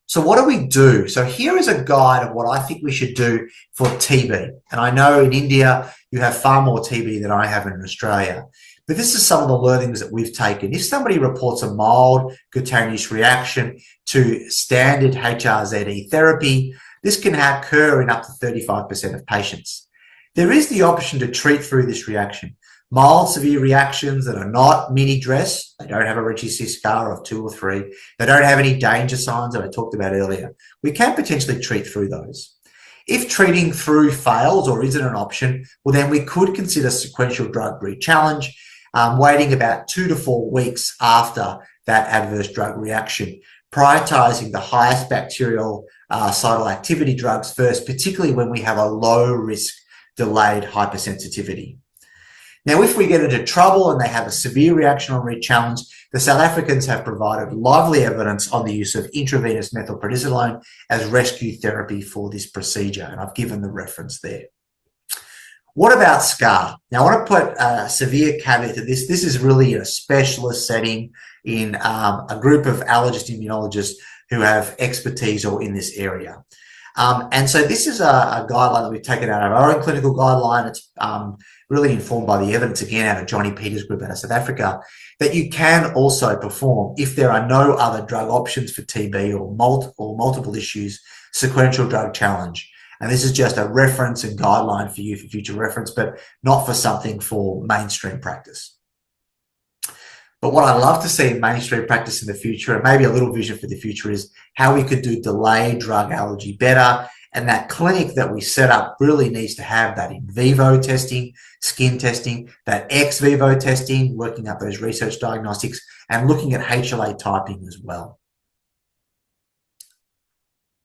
So what do we do? So here is a guide of what I think we should do for TB. And I know in India, you have far more TB than I have in Australia. But this is some of the learnings that we've taken. If somebody reports a mild cutaneous reaction to standard HRZE therapy, this can occur in up to 35% of patients. There is the option to treat through this reaction. Mild severe reactions that are not mini dress, they don't have a Ritchie scar of 2 or 3, they don't have any danger signs that I talked about earlier. We can potentially treat through those. If treating through fails or isn't an option, well then we could consider sequential drug re-challenge, waiting about 2 to 4 weeks after that adverse drug reaction, prioritizing the highest bacterial cytal activity drugs first, particularly when we have a low risk delayed hypersensitivity. Now, if we get into trouble and they have a severe reaction on re-challenge, the South Africans have provided lively evidence on the use of intravenous methylprednisolone as rescue therapy for this procedure, and I've given the reference there. What about scar? Now, I want to put a severe caveat to this. This is really in a specialist setting in a group of allergist immunologists who have expertise or in this area. And so this is a guideline that we've taken out of our own clinical guideline. It's really informed by the evidence, again, out of Johnny Peters' group out of South Africa, that you can also perform, if there are no other drug options for TB or multiple issues, sequential drug challenge. And this is just a reference and guideline for you for future reference, but not for something for mainstream practice. But what I'd love to see in mainstream practice in the future, and maybe a little vision for the future, is how we could do delayed drug allergy better. And that clinic that we set up really needs to have that in vivo testing, skin testing, that ex vivo testing, working up those research diagnostics, and looking at HLA typing as well.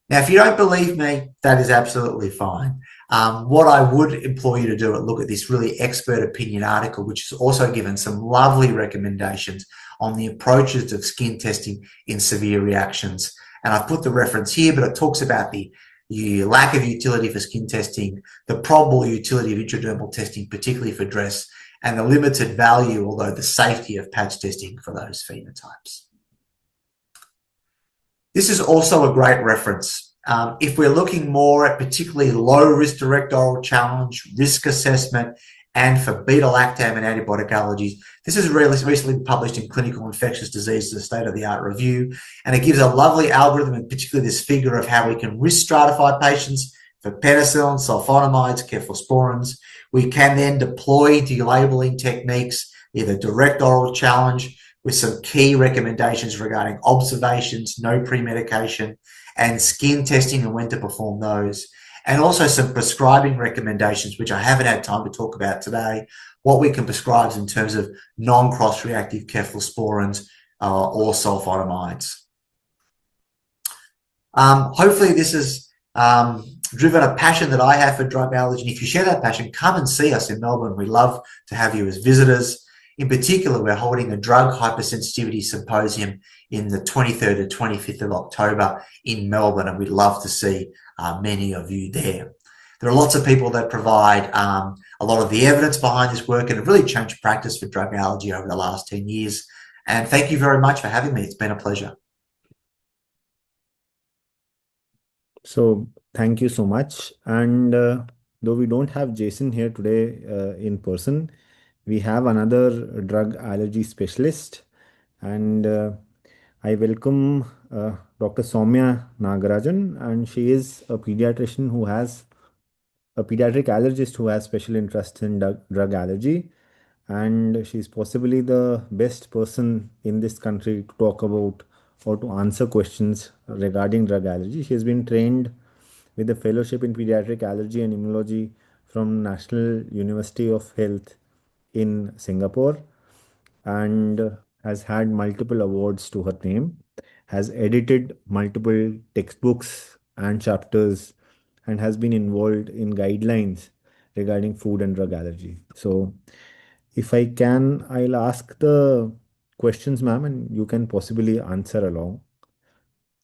Now, if you don't believe me, that is absolutely fine. What I would implore you to do is look at this really expert opinion article, which has also given some lovely recommendations on the approaches of skin testing in severe reactions. And I've put the reference here, but it talks about the lack of utility for skin testing, the probable utility of intradermal testing, particularly for dress, and the limited value, although the safety of patch testing for those phenotypes. This is also a great reference. If we're looking more at particularly low-risk direct oral challenge, risk assessment, and for beta-lactam and antibiotic allergies, this is recently published in Clinical Infectious Diseases, a state-of-the-art review, and it gives a lovely algorithm, and particularly this figure of how we can risk stratify patients for penicillin, sulfonamides, cephalosporins. We can then deploy delabeling techniques, either direct oral challenge, with some key recommendations regarding observations, no pre-medication, and skin testing and when to perform those. And also some prescribing recommendations, which I haven't had time to talk about today, what we can prescribe in terms of non-cross-reactive cephalosporins or sulfonamides. Hopefully this has driven a passion that I have for drug allergy. And if you share that passion, come and see us in Melbourne. We love to have you as visitors. In particular, we're holding a drug hypersensitivity symposium in the 23rd to 25th of October in Melbourne, and we'd love to see many of you there. There are lots of people that provide a lot of the evidence behind this work and have really changed practice for drug allergy over the last 10 years. And thank you very much for having me. It's been a pleasure. So thank you so much. And though we don't have Jason here today in person, we have another drug allergy specialist. And I welcome Dr. Soumya Nagarajan, and she is a pediatrician who has a pediatric allergist who has special interest in drug allergy. And she's possibly the best person in this country to talk about or to answer questions regarding drug allergy. She has been trained with a fellowship in pediatric allergy and immunology from National University of Health in Singapore, and has had multiple awards to her name, has edited multiple textbooks and chapters, and has been involved in guidelines regarding food and drug allergy. So, if I can, I'll ask the questions, ma'am, and you can possibly answer along.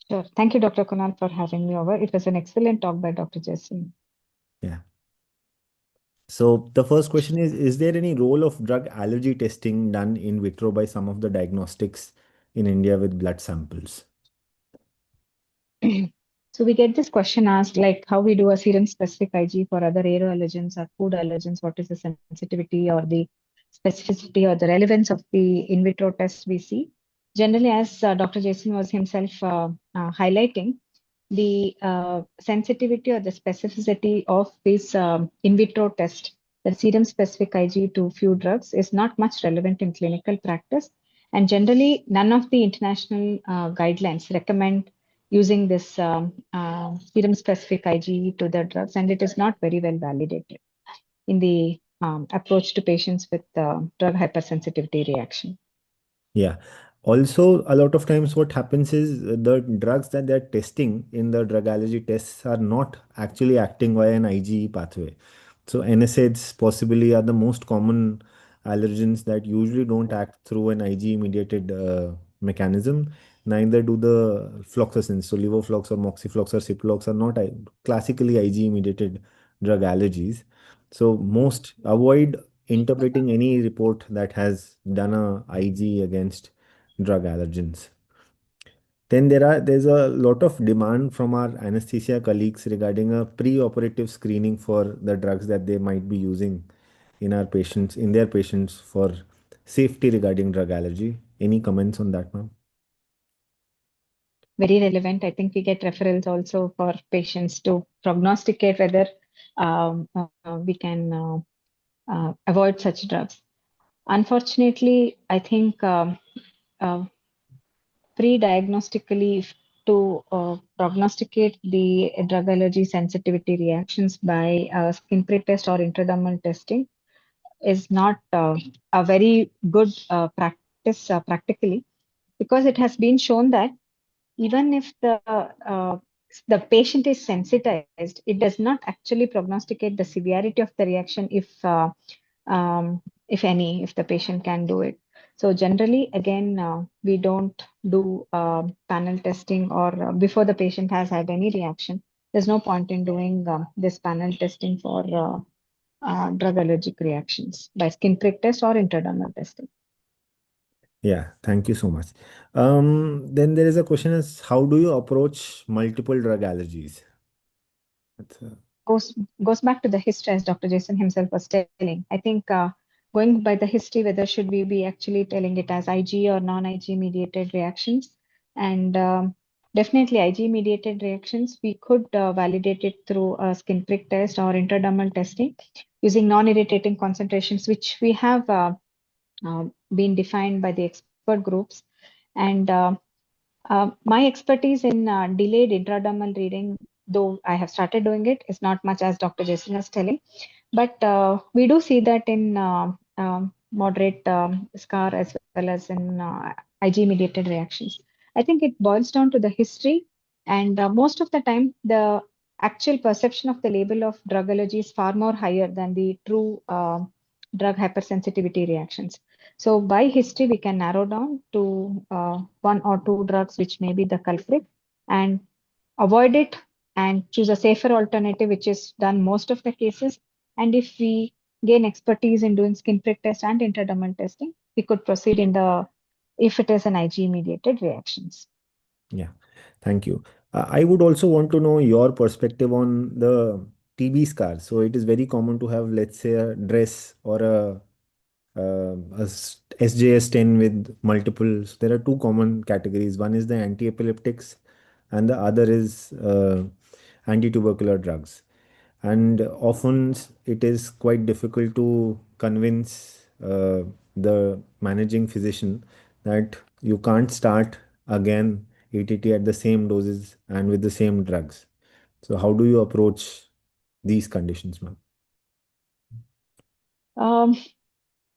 Sure. Thank you, Dr. Kunal, for having me over. It was an excellent talk by Dr. Jason. Yeah. So the first question is there any role of drug allergy testing done in vitro by some of the diagnostics in India with blood samples? So we get this question asked like how we do a serum specific IG for other aero allergens or food allergens. What is the sensitivity or the specificity or the relevance of the in vitro test we see? Generally, as Dr. Jason was himself highlighting, the sensitivity or the specificity of this in vitro test, the serum specific IG to few drugs, is not much relevant in clinical practice. And generally, none of the international guidelines recommend using this serum specific IG to the drugs, and it is not very well validated in the approach to patients with drug hypersensitivity reaction. Yeah. Also, a lot of times what happens is the drugs that they're testing in the drug allergy tests are not actually acting via an IgE pathway. So NSAIDs possibly are the most common allergens that usually don't act through an IgE mediated mechanism. Neither do the floxacins. So levoflox or moxiflox or ciplox are not classically IgE mediated drug allergies. So most avoid interpreting any report that has done a IG against drug allergens. Then there's a lot of demand from our anesthesia colleagues regarding a pre-operative screening for the drugs that they might be using in their patients for safety regarding drug allergy. Any comments on that, ma'am? Very relevant. I think we get referrals also for patients to prognosticate whether we can avoid such drugs. Unfortunately, I think uh, pre-diagnostically to prognosticate the drug allergy sensitivity reactions by skin prick test or intradermal testing is not a very good practice practically, because it has been shown that even if the patient is sensitized, it does not actually prognosticate the severity of the reaction if any, if the patient can do it. So generally, again, we don't do panel testing or before the patient has had any reaction. There's no point in doing this panel testing for drug allergic reactions by skin prick test or intradermal testing. Yeah, thank you so much. Then there is a question is how do you approach multiple drug allergies? That's goes goes back to the history, as Dr. Jason himself was telling. I think going by the history, whether should we be actually telling it as IG or non-IG mediated reactions, and definitely IG mediated reactions, we could validate it through a skin prick test or intradermal testing using non-irritating concentrations, which we have been defined by the expert groups. And my expertise in delayed intradermal reading, though I have started doing it, is not much as Dr. Jason was telling. But we do see that in moderate scar as well as in IG mediated reactions. I think it boils down to the history, and most of the time, the actual perception of the label of drug allergy is far more higher than the true drug hypersensitivity reactions. So by history, we can narrow down to one or two drugs which may be the culprit and avoid it and choose a safer alternative, which is done most of the cases. And if we gain expertise in doing skin prick test and intradermal testing, we could proceed in the if it is an IG mediated reactions. Yeah, thank you. I would also want to know your perspective on the TB scar. So it is very common to have, let's say, a dress or a SJS10 with multiples. There are two common categories. One is the anti-epileptics, and the other is anti-tubercular drugs. And often it is quite difficult to convince the managing physician that you can't start again ATT at the same doses and with the same drugs. So how do you approach these conditions, ma'am? Um,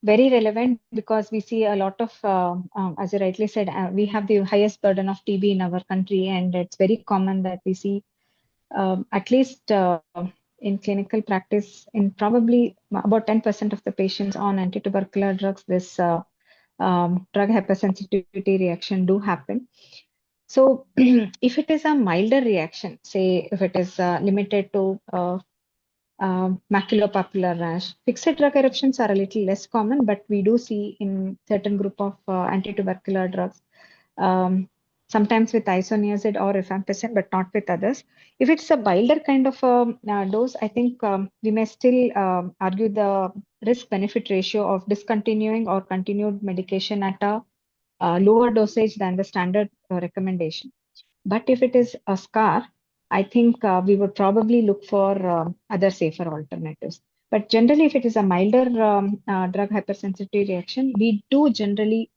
Very relevant because we see a lot of, as you rightly said, we have the highest burden of TB in our country, and it's very common that we see, at least in clinical practice, in probably about 10% of the patients on anti-tubercular drugs, this drug hypersensitivity reaction do happen. So, if it is a milder reaction, say if it is limited to maculopapular rash. Fixed drug eruptions are a little less common, but we do see in certain group of anti-tubercular drugs, um, sometimes with isoniazid or rifampicin, but not with others. If it's a milder kind of dose, I think we may still argue the risk-benefit ratio of discontinuing or continued medication at a lower dosage than the standard recommendation. But if it is a scar, I think we would probably look for other safer alternatives. But generally, if it is a milder drug hypersensitivity reaction, we do generally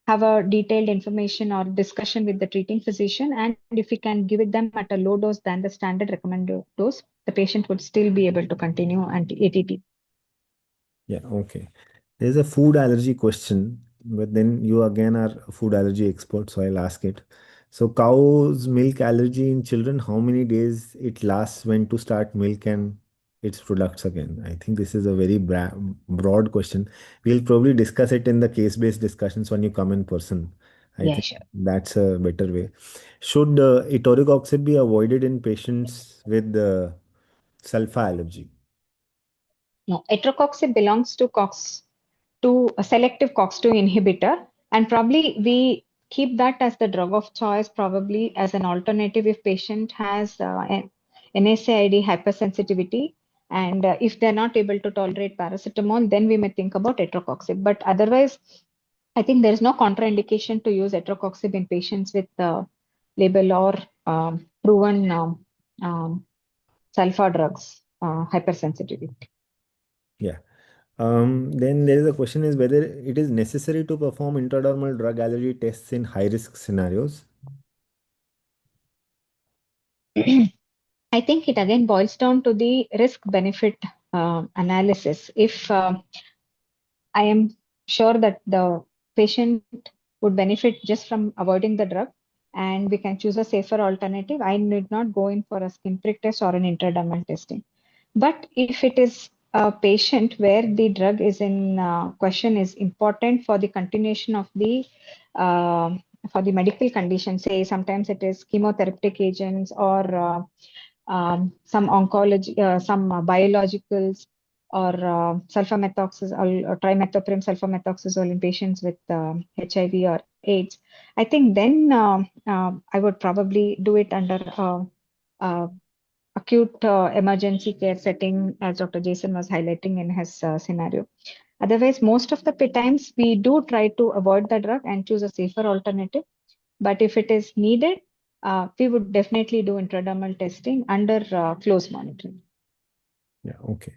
have a detailed information or discussion with the treating physician. And if we can give it them at a low dose than the standard recommended dose, the patient would still be able to continue anti-ATT. Yeah, okay. There's a food allergy question, but then you again are a food allergy expert, so I'll ask it. So, cow's milk allergy in children, how many days it lasts, when to start milk and its products again? I think this is a very broad question. We'll probably discuss it in the case-based discussions when you come in person. I Yeah, think sure. that's a better way. Should etoricoxib be avoided in patients with sulfa allergy? No, etrocoxib belongs to COX-2, a selective COX-2 inhibitor, and probably we keep that as the drug of choice, probably as an alternative if patient has an NSAID hypersensitivity, and if they're not able to tolerate paracetamol, then we may think about etrocoxib. But otherwise, I think there is no contraindication to use etrocoxib in patients with label or proven sulfa drugs hypersensitivity. Yeah. Then there is a question is whether it is necessary to perform intradermal drug allergy tests in high risk scenarios. I think it again boils down to the risk benefit analysis. If I am sure that the patient would benefit just from avoiding the drug and we can choose a safer alternative, I need not go in for a skin prick test or an intradermal testing. But if it is a patient where the drug is in question is important for the continuation of the uh, for the medical condition, say sometimes it is chemotherapeutic agents or some oncology, some biologicals or sulfamethoxazole or trimethoprim sulfamethoxazole in patients with HIV or AIDS. I think then I would probably do it under uh, acute emergency care setting, as Dr. Jason was highlighting in his scenario. Otherwise, most of the times we do try to avoid the drug and choose a safer alternative. But if it is needed, we would definitely do intradermal testing under close monitoring. Yeah, okay.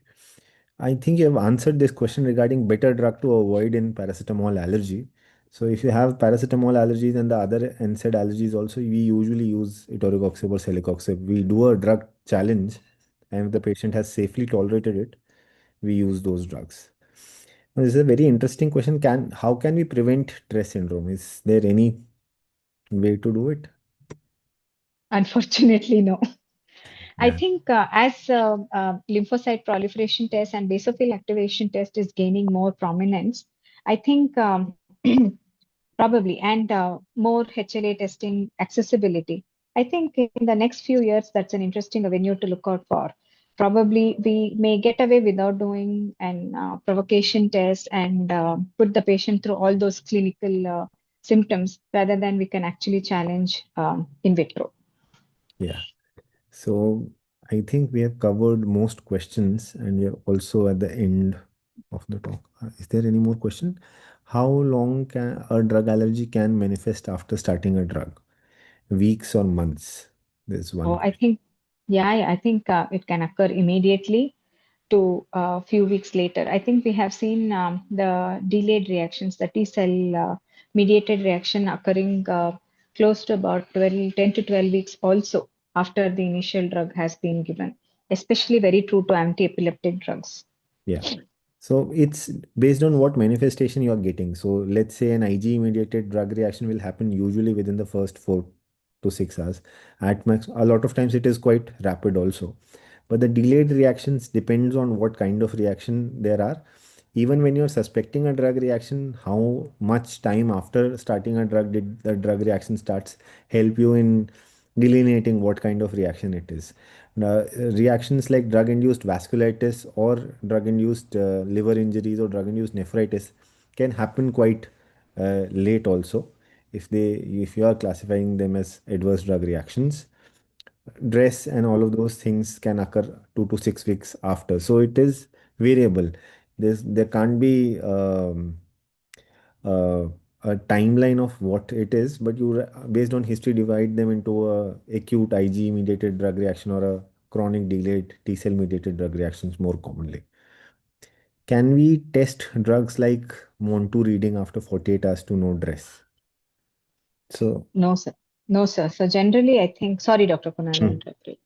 I think you have answered this question regarding better drug to avoid in paracetamol allergy. So if you have paracetamol allergies and the other NSAID allergies also, we usually use etoricoxib or celecoxib. We do a drug challenge, and if the patient has safely tolerated it, we use those drugs. Now, this is a very interesting question. How can we prevent TRESS syndrome? Is there any way to do it? Unfortunately, no. I Yeah. think as lymphocyte proliferation test and basophil activation test is gaining more prominence, I think probably, and more HLA testing accessibility. I think in the next few years, that's an interesting avenue to look out for. Probably we may get away without doing an provocation test and put the patient through all those clinical symptoms rather than we can actually challenge in vitro. Yeah. So I think we have covered most questions and we are also at the end of the talk. Is there any more question? How long can a drug allergy can manifest after starting a drug? Weeks or months? There's one Oh, I question. think, yeah, I think it can occur immediately to a few weeks later. I think we have seen the delayed reactions, the T cell mediated reaction occurring close to about 10 to 12 weeks also after the initial drug has been given, especially very true to anti-epileptic drugs. Yeah. So it's based on what manifestation you are getting. So let's say an IG mediated drug reaction will happen usually within the first 4 to 6 hours. At max, a lot of times it is quite rapid also. But the delayed reactions depends on what kind of reaction there are. Even when you're suspecting a drug reaction, how much time after starting a drug did the drug reaction starts help you in delineating what kind of reaction it is. Reactions like drug-induced vasculitis or drug-induced liver injuries or drug-induced nephritis can happen quite late also if you are classifying them as adverse drug reactions. Dress and all of those things can occur 2 to 6 weeks after. So it is variable. There can't be uh, a timeline of what it is, but based on history, divide them into a acute IG mediated drug reaction or a chronic delayed T cell mediated drug reactions more commonly. Can we test drugs like Montu reading after 48 hours to know dress? So, No, sir. No, sir. So generally, I think, sorry, Dr. Kunal, I Hmm. interrupted.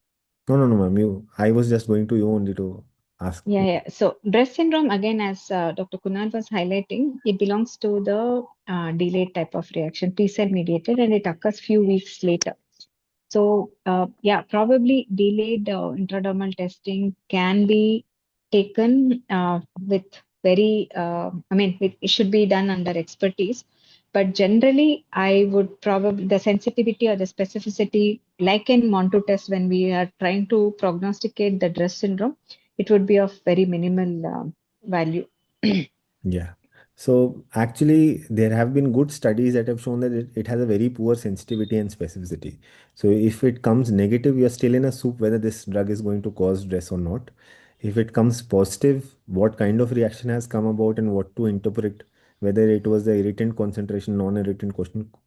No, no, ma'am. I was just going to you only to ask. Yeah, yeah. So Dress syndrome, again, as Dr. Kunal was highlighting, it belongs to the delayed type of reaction, T cell mediated, and it occurs few weeks later. So, yeah, probably delayed intradermal testing can be taken with it should be done under expertise. But generally, I would probably, the sensitivity or the specificity, like in Monto test, when we are trying to prognosticate the Dress syndrome, it would be of very minimal value. Yeah. So actually, there have been good studies that have shown that it has a very poor sensitivity and specificity. So if it comes negative, you're still in a soup whether this drug is going to cause stress or not. If it comes positive, what kind of reaction has come about and what to interpret, whether it was the irritant concentration, non-irritant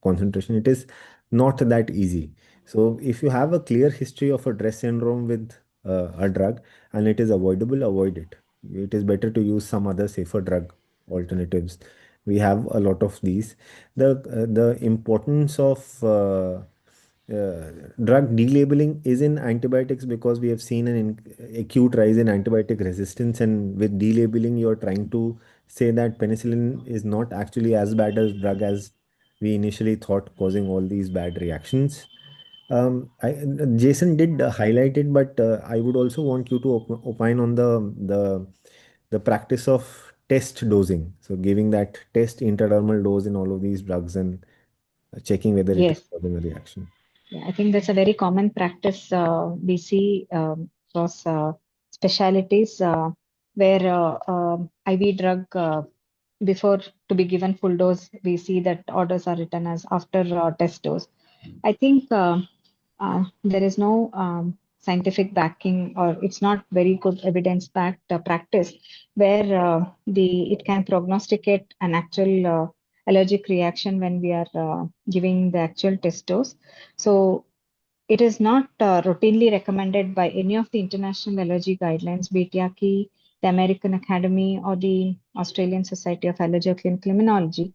concentration, it is not that easy. So if you have a clear history of a stress syndrome with a drug and it is avoidable, avoid it. It is better to use some other safer drug alternatives. We have a lot of these. The importance of drug delabeling is in antibiotics because we have seen an acute rise in antibiotic resistance, and with delabeling you're trying to say that penicillin is not actually as bad as drug as we initially thought, causing all these bad reactions. Jason did highlight it, but I would also want you to opine on the practice of test dosing. So giving that test intradermal dose in all of these drugs and checking whether it is Yes. causing a reaction. Yeah, I think that's a very common practice we see across specialities where IV drug before to be given full dose, we see that orders are written as after test dose. I think there is no scientific backing, or it's not very good evidence-backed practice where it can prognosticate an actual allergic reaction when we are giving the actual test dose. So it is not routinely recommended by any of the international allergy guidelines, be it YACI, the American Academy, or the Australian Society of Allergy or Clinical Immunology,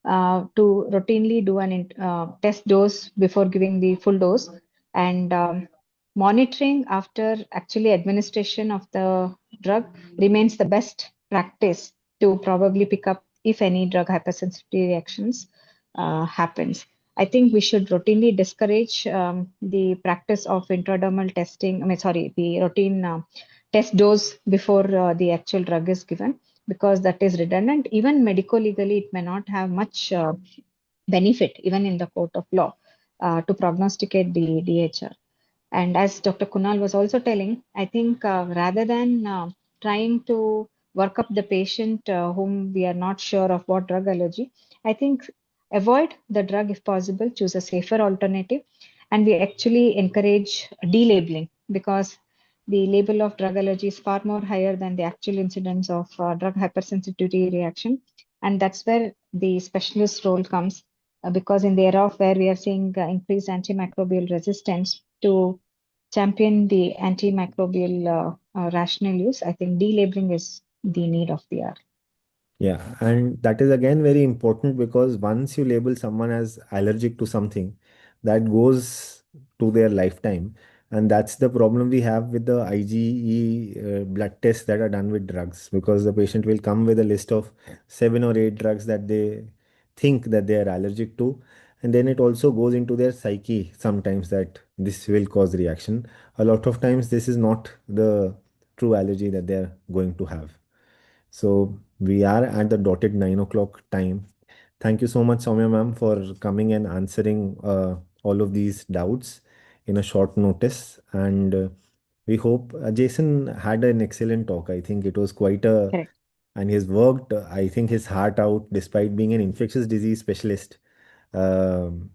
to routinely do an test dose before giving the full dose, and monitoring after actually administration of the drug remains the best practice to probably pick up if any drug hypersensitivity reactions happens. I think we should routinely discourage the practice of intradermal testing. I mean, sorry, the routine test dose before the actual drug is given, because that is redundant. Even medico-legally, it may not have much benefit, even in the court of law, to prognosticate the DHR. And as Dr. Kunal was also telling, I think rather than trying to work up the patient whom we are not sure of what drug allergy, I think avoid the drug if possible, choose a safer alternative. And we actually encourage delabeling, because the label of drug allergy is far more higher than the actual incidence of drug hypersensitivity reaction. And that's where the specialist role comes, because in the era of where we are seeing increased antimicrobial resistance, to champion the antimicrobial rational use, I think delabeling is the need of the hour. Yeah, and that is again very important because once you label someone as allergic to something, that goes to their lifetime. And that's the problem we have with the IgE blood tests that are done with drugs, because the patient will come with a list of 7 or 8 drugs that they think that they are allergic to. And then it also goes into their psyche sometimes that this will cause reaction. A lot of times, this is not the true allergy that they're going to have. So we are at the dotted 9 o'clock time. Thank you so much, Soumya ma'am, for coming and answering all of these doubts in a short notice. And we hope Jason had an excellent talk. I think it was quite a, Correct. and he's worked, I think, his heart out despite being an infectious disease specialist. Um,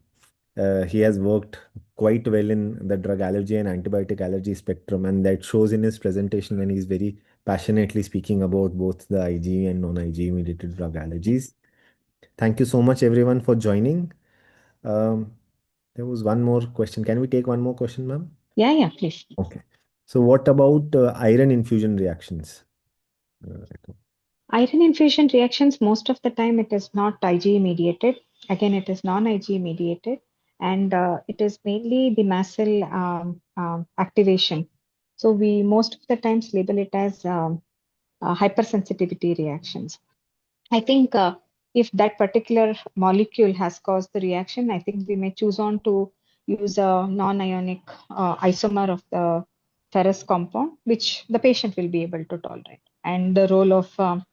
he has worked quite well in the drug allergy and antibiotic allergy spectrum, and that shows in his presentation when he's very passionately speaking about both the IgE and non-IgE mediated drug allergies. Thank you so much, everyone, for joining. Um, there was one more question. Can we take one more question, ma'am? Yeah, yeah, please. Okay. So, what about iron infusion reactions? Uh, Iron infusion reactions, most of the time it is not IgE mediated. Again, it is non-IgE mediated, and it is mainly the mast cell activation. So we most of the times label it as hypersensitivity reactions. I think if that particular molecule has caused the reaction, I think we may choose on to use a non-ionic isomer of the ferrous compound, which the patient will be able to tolerate. And the role of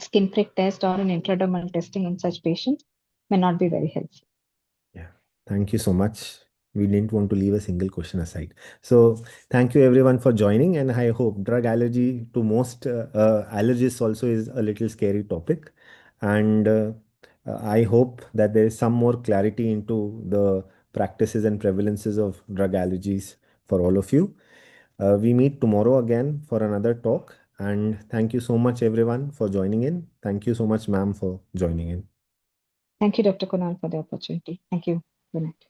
skin prick test or an intradermal testing in such patients may not be very helpful. Yeah, thank you so much. We didn't want to leave a single question aside. So, thank you everyone for joining. And I hope drug allergy to most allergists also is a little scary topic. And I hope that there is some more clarity into the practices and prevalences of drug allergies for all of you. We meet tomorrow again for another talk. And thank you so much, everyone, for joining in. Thank you so much, ma'am, for joining in. Thank you, Dr. Kunal, for the opportunity. Thank you. Good night.